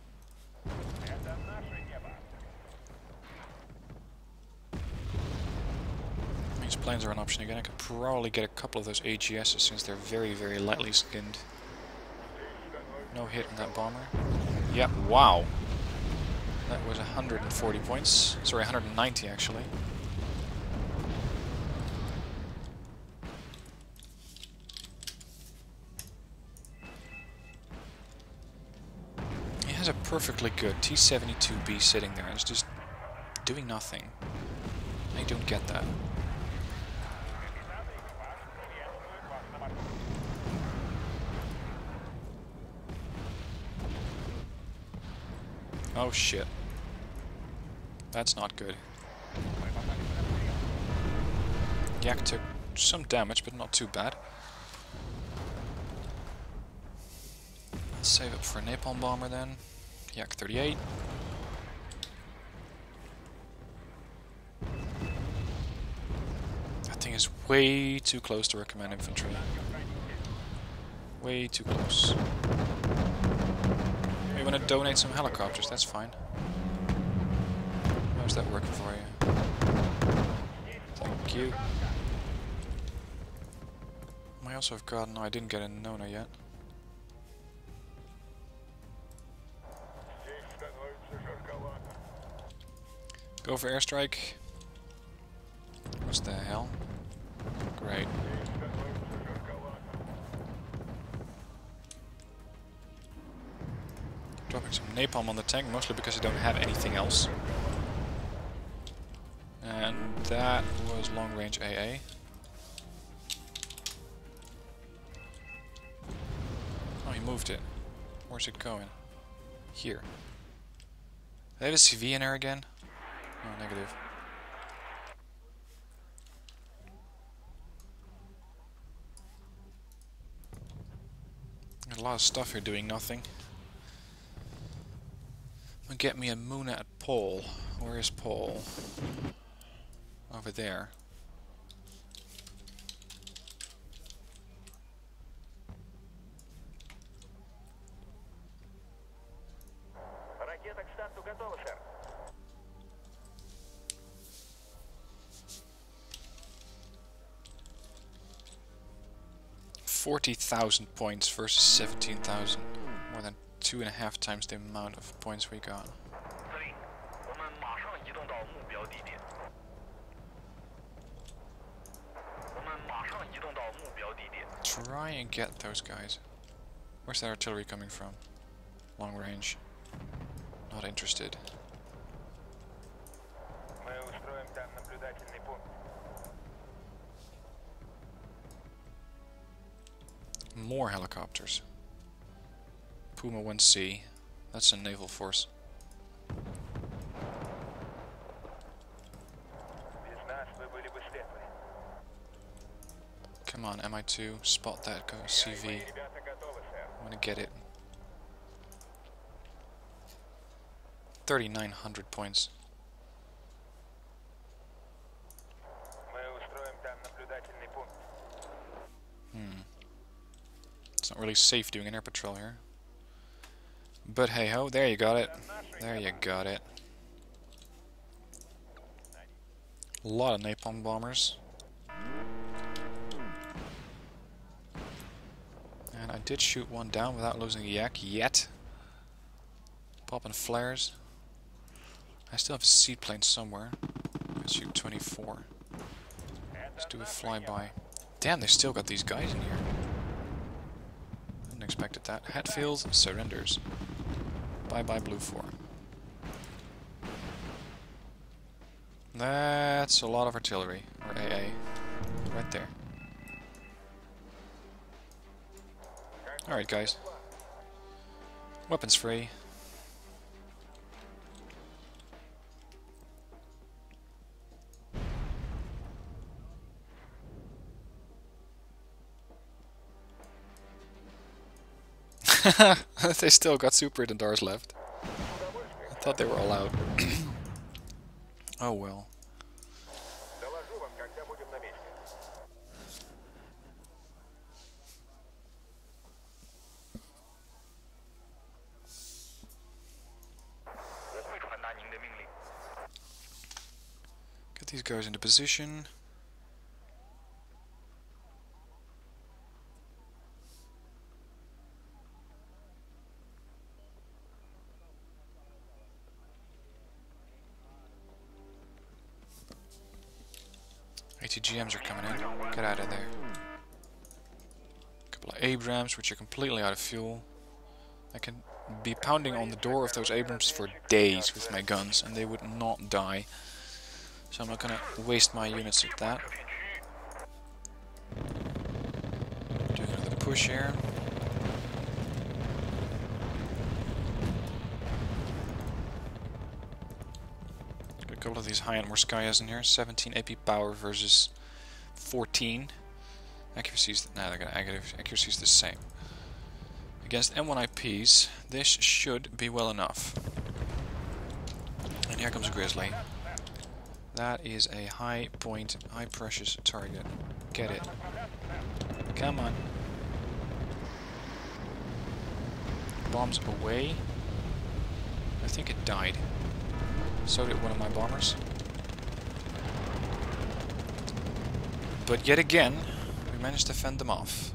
These planes are an option again. I could probably get a couple of those AGSs since they're very, very lightly skinned. No hit on that bomber. Yep, wow. That was 140 points. Sorry, 190 actually. a perfectly good T-72B sitting there and it's just doing nothing. I don't get that. Oh shit. That's not good. Yak took some damage, but not too bad. Let's save up for a napalm bomber then. Yak 38. That thing is way too close to recommend infantry. Way too close. You want to donate some helicopters, that's fine. How's that working for you? Thank you. I also have gotten... No, I didn't get a Nona yet. Go for airstrike. What the hell? Great. Dropping some napalm on the tank, mostly because I don't have anything else. And that was long range AA. Oh, he moved it. Where's it going? Here. They have a CV in there again? Oh, negative. There's a lot of stuff here doing nothing. I'm gonna get me a Muna at Pole. Where is Pole? Over there. Ракета к старту готова, сэр. 40,000 points versus 17,000. More than 2.5 times the amount of points we got. Try and get those guys. Where's that artillery coming from? Long range. Not interested. More helicopters. Puma 1C. That's a naval force. Come on, MI2, spot that, go CV. I'm gonna get it. 3,900 points. It's not really safe doing an air patrol here. But hey ho, there you got it. There you got it. A lot of napalm bombers. And I did shoot one down without losing a yak yet. Popping flares. I still have a seaplane somewhere. Let's shoot 24. Let's do a flyby. Damn, they still got these guys in here. Didn't expect that. Hatfield surrenders. Bye bye Blue 4. That's a lot of artillery. Or AA. Right there. Alright guys. Weapons free. They still got super Dendars left. I thought they were all out. Oh well. Get these guys into position. ATGMs are coming in. Get out of there. A couple of Abrams, which are completely out of fuel. I can be pounding on the door of those Abrams for days with my guns, and they would not die. So I'm not gonna waste my units with that. Do another push here. Got a couple of these high-end Morskayas in here. 17 AP power versus 14. Accuracy's accuracy's the same. Against M1 IPs, this should be well enough. And here comes a Grizzly. That is a high point, high precious target. Get it. Come on. Bombs away. I think it died. So did one of my bombers. But yet again, we managed to fend them off.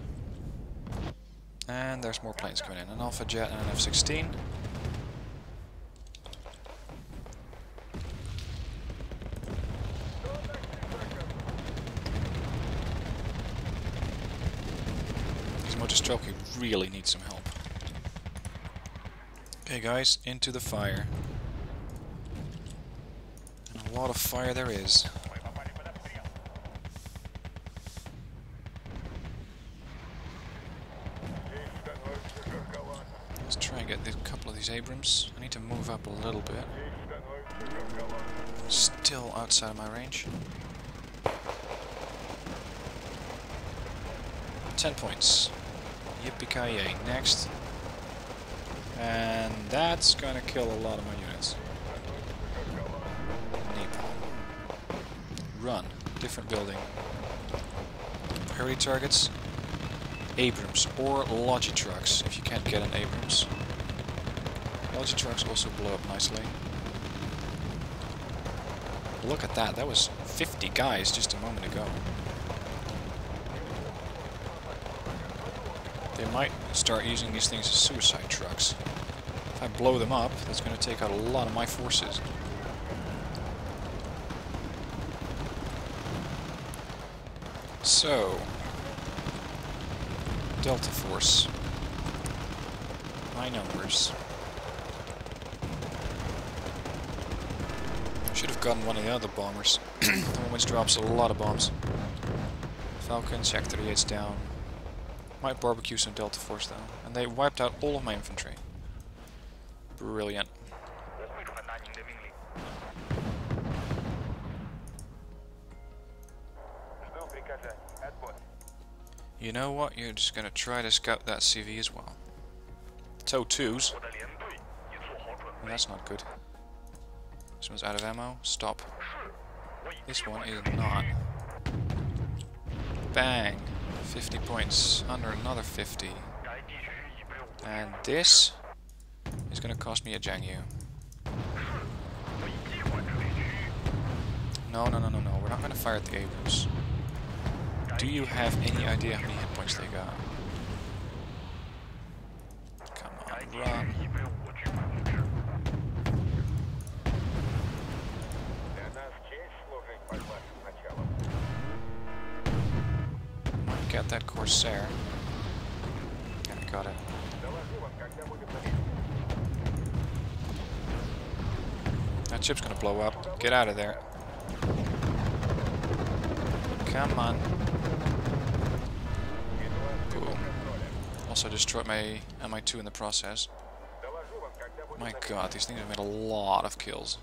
And there's more planes coming in. An Alpha Jet and an F-16. These Motostrelki really need some help. Okay guys, into the fire. And a lot of fire there is. Let's try and get a couple of these Abrams. I need to move up a little bit. Still outside of my range. 10 points. Yippee-ki-yay. Next. And that's gonna kill a lot of my units. Napalm. Run. Different building. Priority targets. Abrams or Logi trucks if you can't get an Abrams. Logi trucks also blow up nicely. Look at that, that was 50 guys just a moment ago. They might start using these things as suicide trucks. If I blow them up, that's going to take out a lot of my forces. So, Delta Force. High numbers. Should have gotten one of the other bombers. The one which drops a lot of bombs. Falcon, Shack 38's down. Might barbecue some Delta Force though. And they wiped out all of my infantry. Brilliant. You know what? You're just gonna try to scout that CV as well. TOW-2s. Well, that's not good. This one's out of ammo. Stop. This one is not. Bang! 50 points. Under another 50. And this is gonna cost me a Jiangyu. No, no, no, no, no. We're not gonna fire at the Abrams. Do you have any idea how many hit points they got? Come on, run. Might get that Corsair. Yeah, I got it. That ship's gonna blow up. Get out of there. Come on. Boom. Also destroyed my Mi-2 in the process. My god, these things have made a lot of kills.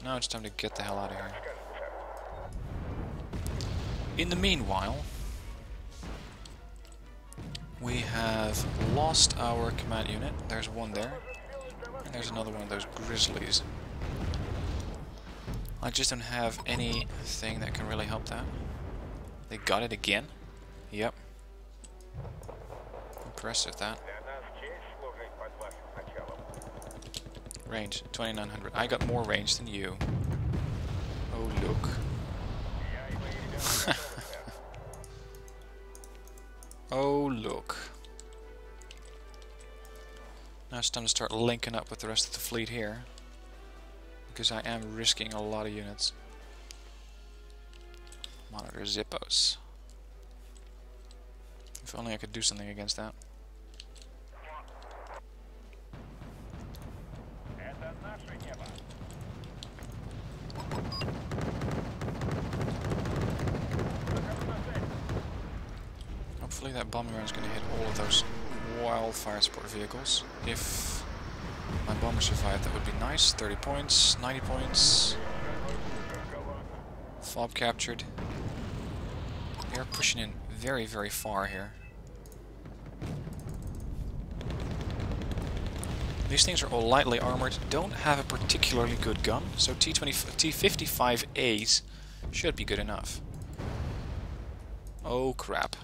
Now it's time to get the hell out of here. In the meanwhile, we have lost our command unit. There's one there. And there's another one of those Grizzlies. I just don't have anything that can really help that. They got it again? Yep. Impressive, that. Range, 2900. I got more range than you. Oh, look. Oh, look. Now it's time to start linking up with the rest of the fleet here. Because I am risking a lot of units. Monitor Zippos. If only I could do something against that. Hopefully that bombing run is going to hit all of those wildfire support vehicles. If my bomber survived, that would be nice. 30 points, 90 points. Fob captured. They're pushing in very, very far here. These things are all lightly armored, don't have a particularly good gun, so T55As should be good enough. Oh crap.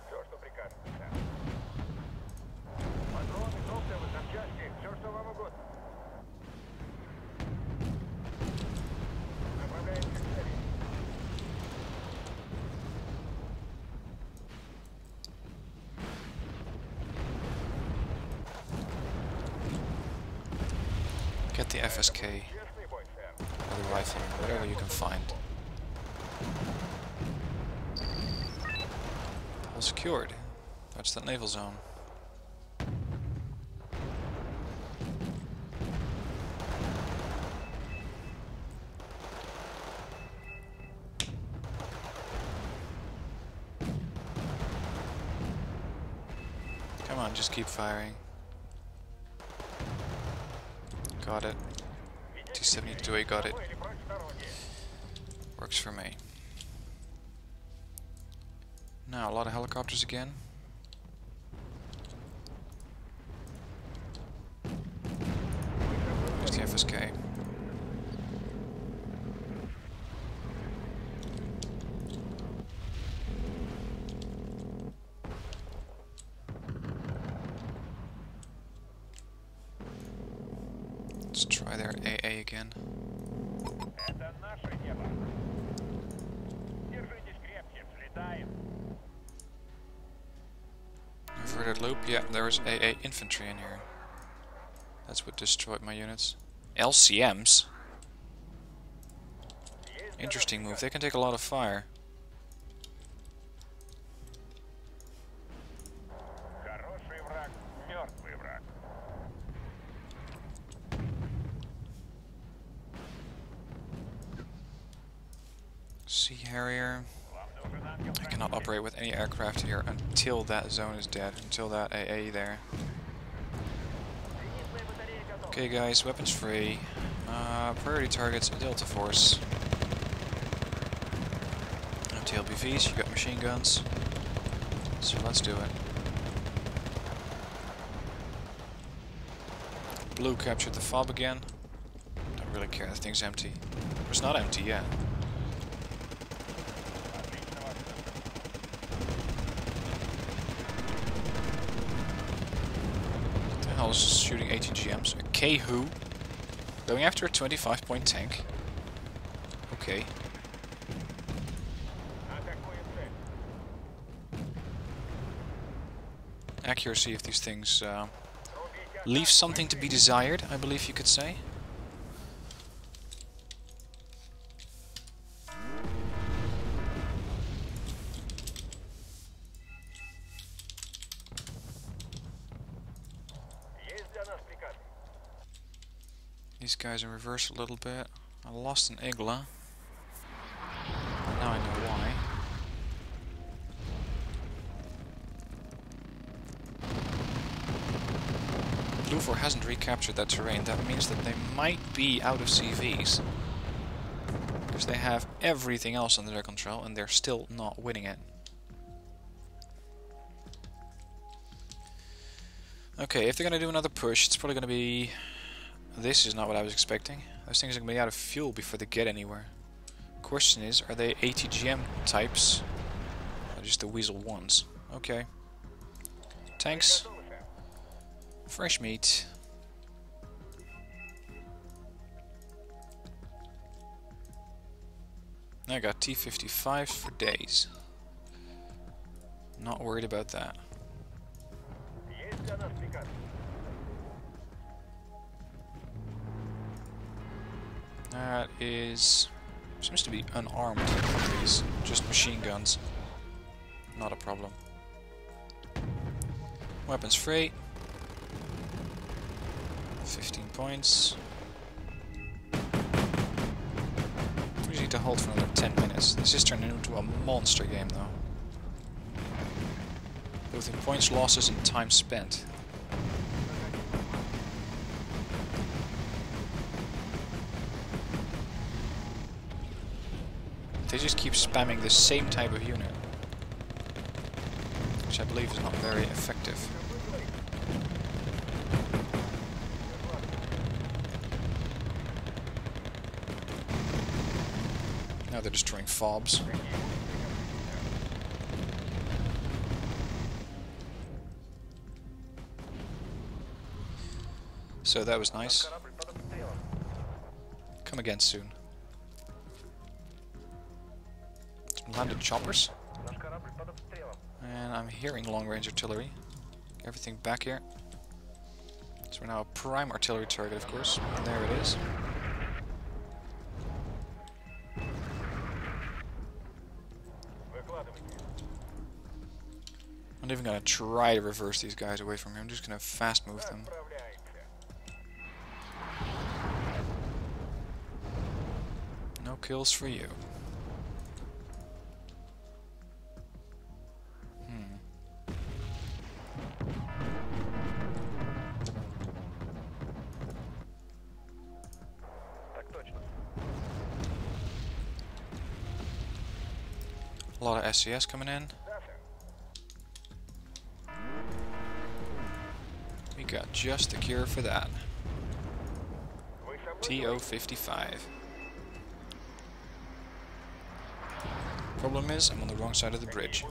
Все, что прикажете, сэр. Патроны, топливо, запчасти, все, что вам угодно. Направляемся к цели. Get the FSK, Честный бой, сэр. or the rifle, whatever you can find. All secured. That's the naval zone. Come on, just keep firing. Got it. T-72A got it. Или прочь с дороги. Works for me. Now, a lot of helicopters again. There's the FSK. Let's try their AA again. Это наше небо. Держитесь крепче, взлетаем. Inverted loop, yeah, there was AA infantry in here. That's what destroyed my units. LCMs? Interesting move, they can take a lot of fire. Хороший враг, мертвый враг. Sea Harrier. Вам нужен ангел. I cannot operate with any aircraft here until that zone is dead, until that AA there. Зенитные батареи готовы. Okay guys, weapons free. Priority targets, Delta Force. TLBVs, you got machine guns. So let's do it. Blue captured the fob again. Don't really care, the thing's empty. It's not empty yet. What the hell is shooting ATGMs? A K-Who? Going after a 25-point tank? Okay. Атакуем цель. Accuracy of these things Рубите leaves something to be desired, I believe you could say. Есть для нас приказ. These guys in reverse a little bit. I lost an Igla. Now I know why. Redfor hasn't recaptured that terrain. That means that they might be out of CVs. Because they have everything else under their control and they're still not winning it. Okay, if they're going to do another push, it's probably going to be... This is not what I was expecting. Those things are going to be out of fuel before they get anywhere. Question is, are they ATGM types? Or just the Weasel ones? Okay. Tanks. Готовы, сэр. Fresh meat. I got T-55s for days. Not worried about that. Есть для нас приказ. That is... seems to be unarmed, these. Just machine guns. Not a problem. Weapons free. 15 points. We just need to hold for another 10 minutes. This is turning into a monster game though. Both in points, losses and time spent. They just keep spamming the same type of unit, which I believe is not very effective. Now they're destroying fobs. So that was nice. Come again soon. Some landed choppers. And I'm hearing long-range artillery. Everything back here. So we're now a prime artillery target, of course. And there it is. I'm not even gonna try to reverse these guys away from here. I'm just gonna fast move them. No kills for you. A lot of SCS coming in. We got just the cure for that. TO-55. Problem is, I'm on the wrong side of the bridge.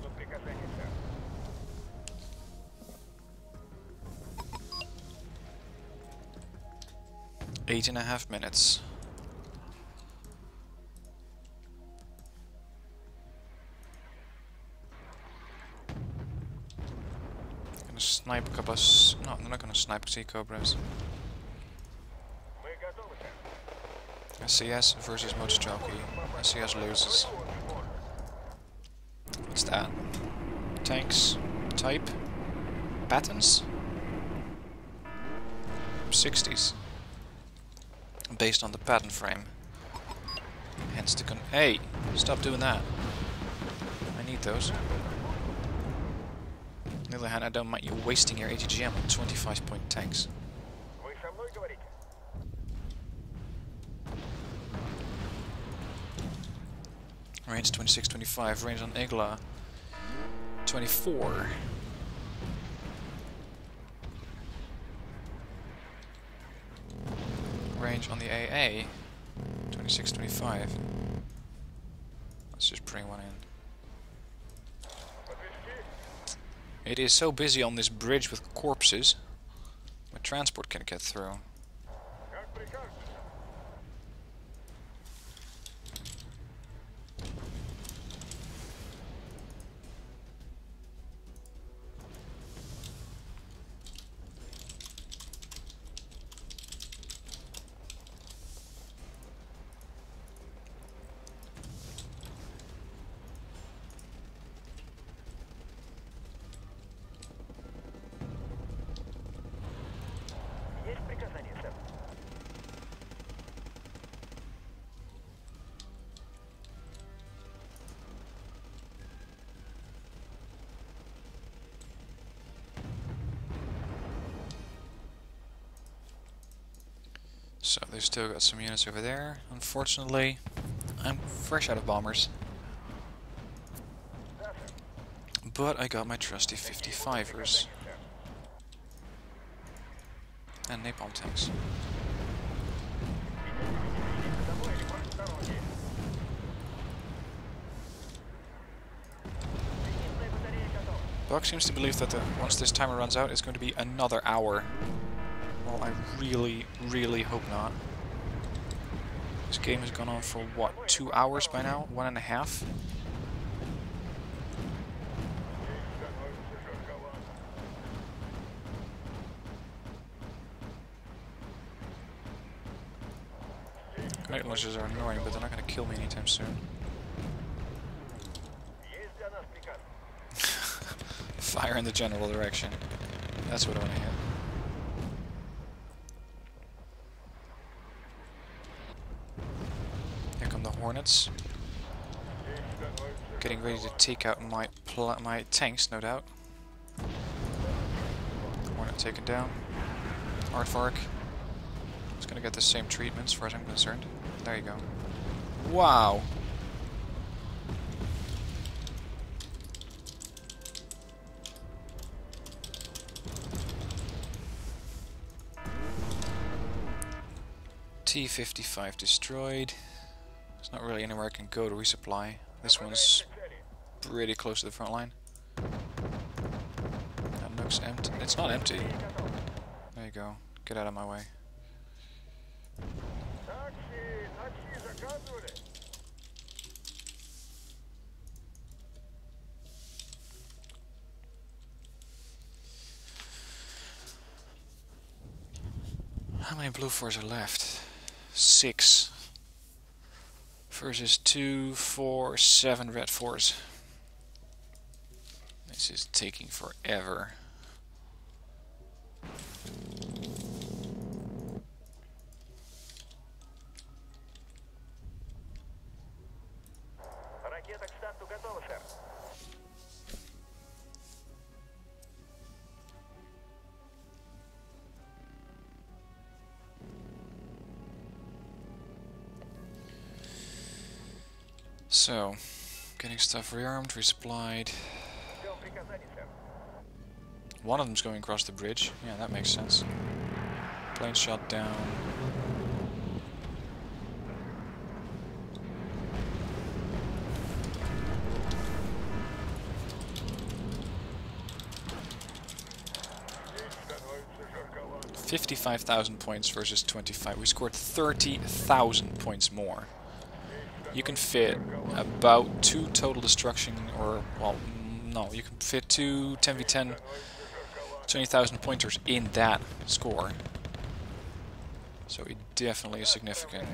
Eight and a half minutes. Gonna snipe a couple of no, I'm not gonna snipe sea cobras. SCS versus Motojockey. SCS loses. What's that? Tanks. Type. Patterns? 60s. Based on the pattern frame. Hence the hey! Stop doing that. I need those. On the other hand, I don't mind you wasting your ATGM on 25-point tanks. Range 26-25, range on Igla 24. Range on the AA 26-25. Let's just bring one in. It is so busy on this bridge with corpses, my transport can't get through. So they've still got some units over there. Unfortunately, I'm fresh out of bombers. But I got my trusty 55ers. And napalm tanks. Buck seems to believe that once this timer runs out, it's going to be another hour. Well, I really, really hope not. This game has gone on for, what, 2 hours by now? 1.5? Grenade launchers are annoying, but they're not going to kill me anytime soon. Fire in the general direction. That's what I want to hit. hornets. Getting ready to take out my tanks, no doubt. Hornet taken down. Aardvark. It's gonna get the same treatment as far as I'm concerned. There you go. Wow! T-55 destroyed. There's not really anywhere I can go to resupply. This one's pretty close to the front line. That nook's empty. It's not empty. There you go. Get out of my way. How many blue fours are left? 6 versus 2, 4, 7 red fours. This is taking forever. Ракета к старту готова, сэр. So, getting stuff rearmed, resupplied. Ждем приказаний, сэр. One of them's going across the bridge. Yeah, that makes sense. Plane shot down. $55,000 points versus 25. We scored 30,000 points more. You can fit about 2 total destruction, or, well, no, you can fit 2 10v10 20,000 pointers in that score. So it definitely is significant.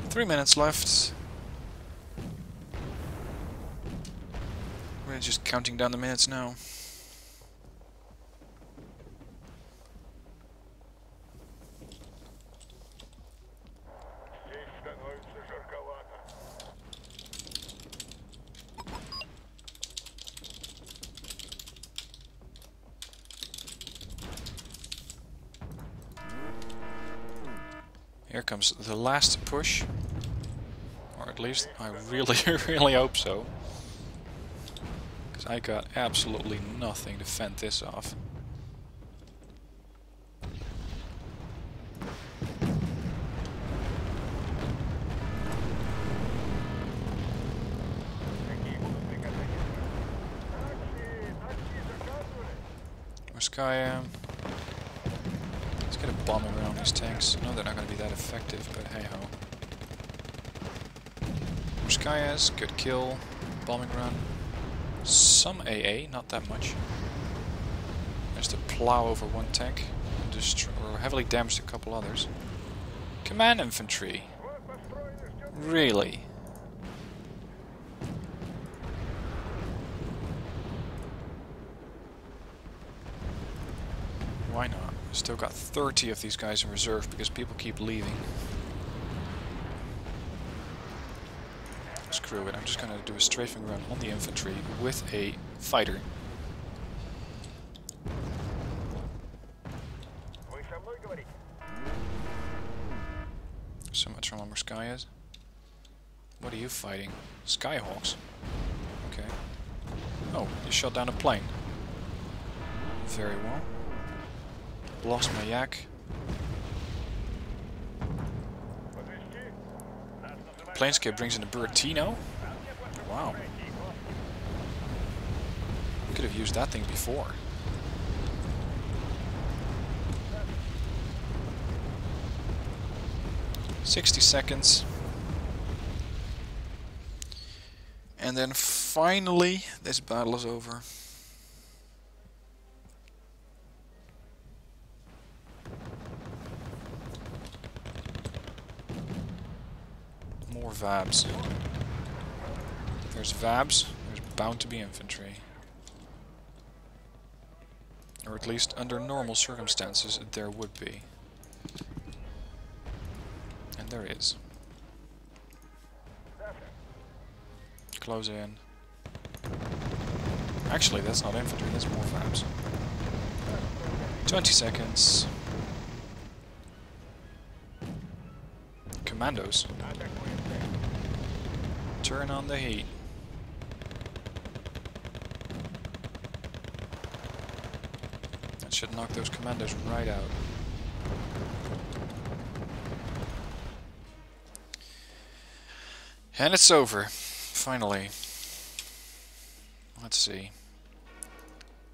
3 minutes left. We're just counting down the minutes now. Here comes the last push, or at least I really, really hope so, because I got absolutely nothing to fend this off. Morskaya. Let's get a bombing around these tanks. I know they're not going to be that effective, but hey ho. Morskaya's, good kill. Bombing run. Some AA, not that much. There's to plow over one tank. Or heavily damaged a couple others. Command infantry. Really? Why not? Still got 30 of these guys in reserve because people keep leaving. Screw it, I'm just gonna do a strafing run on the infantry with a fighter. So much from Morskaya's. What are you fighting? Skyhawks? Okay. Oh, you shot down a plane. Very well. Lost my yak. Planescape brings in a Buratino. Wow. Could have used that thing before. "60 seconds. And then finally, this battle is over. More Vabs. There's Vabs, there's bound to be infantry. Or at least under normal circumstances there would be. And there is. close in. Actually, that's not infantry, that's more fabs. 20 seconds. Commandos. Turn on the heat. That should knock those commandos right out. And it's over. Finally. Let's see.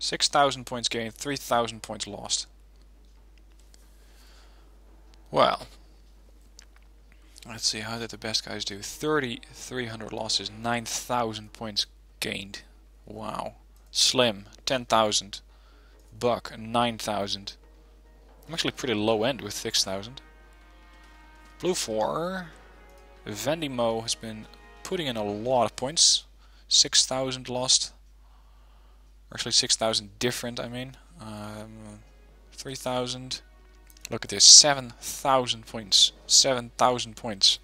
6,000 points gained, 3,000 points lost. Well. Let's see, how did the best guys do? 3,300 losses, 9,000 points gained. Wow. Slim, 10,000. Buck, 9,000. I'm actually pretty low end with 6,000. Blue 4. Vendimo has been putting in a lot of points. 6,000 lost. Or actually 6,000 different, I mean. 3,000. Look at this, 7,000 points. 7,000 points.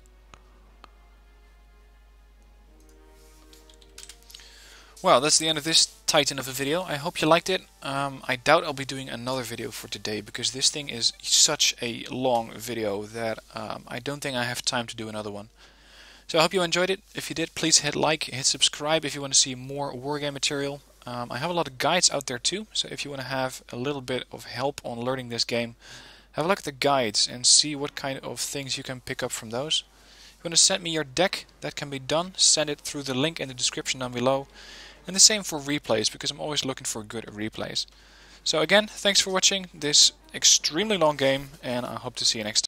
Well, that's the end of this titan of a video. I hope you liked it. I doubt I'll be doing another video for today because this thing is such a long video that I don't think I have time to do another one. So I hope you enjoyed it. If you did, please hit like, hit subscribe if you want to see more wargame material. I have a lot of guides out there too, so if you want to have a little bit of help on learning this game, have a look at the guides and see what kind of things you can pick up from those. If you want to send me your deck, that can be done. Send it through the link in the description down below. And the same for replays, because I'm always looking for good replays. So again, thanks for watching this extremely long game, and I hope to see you next time.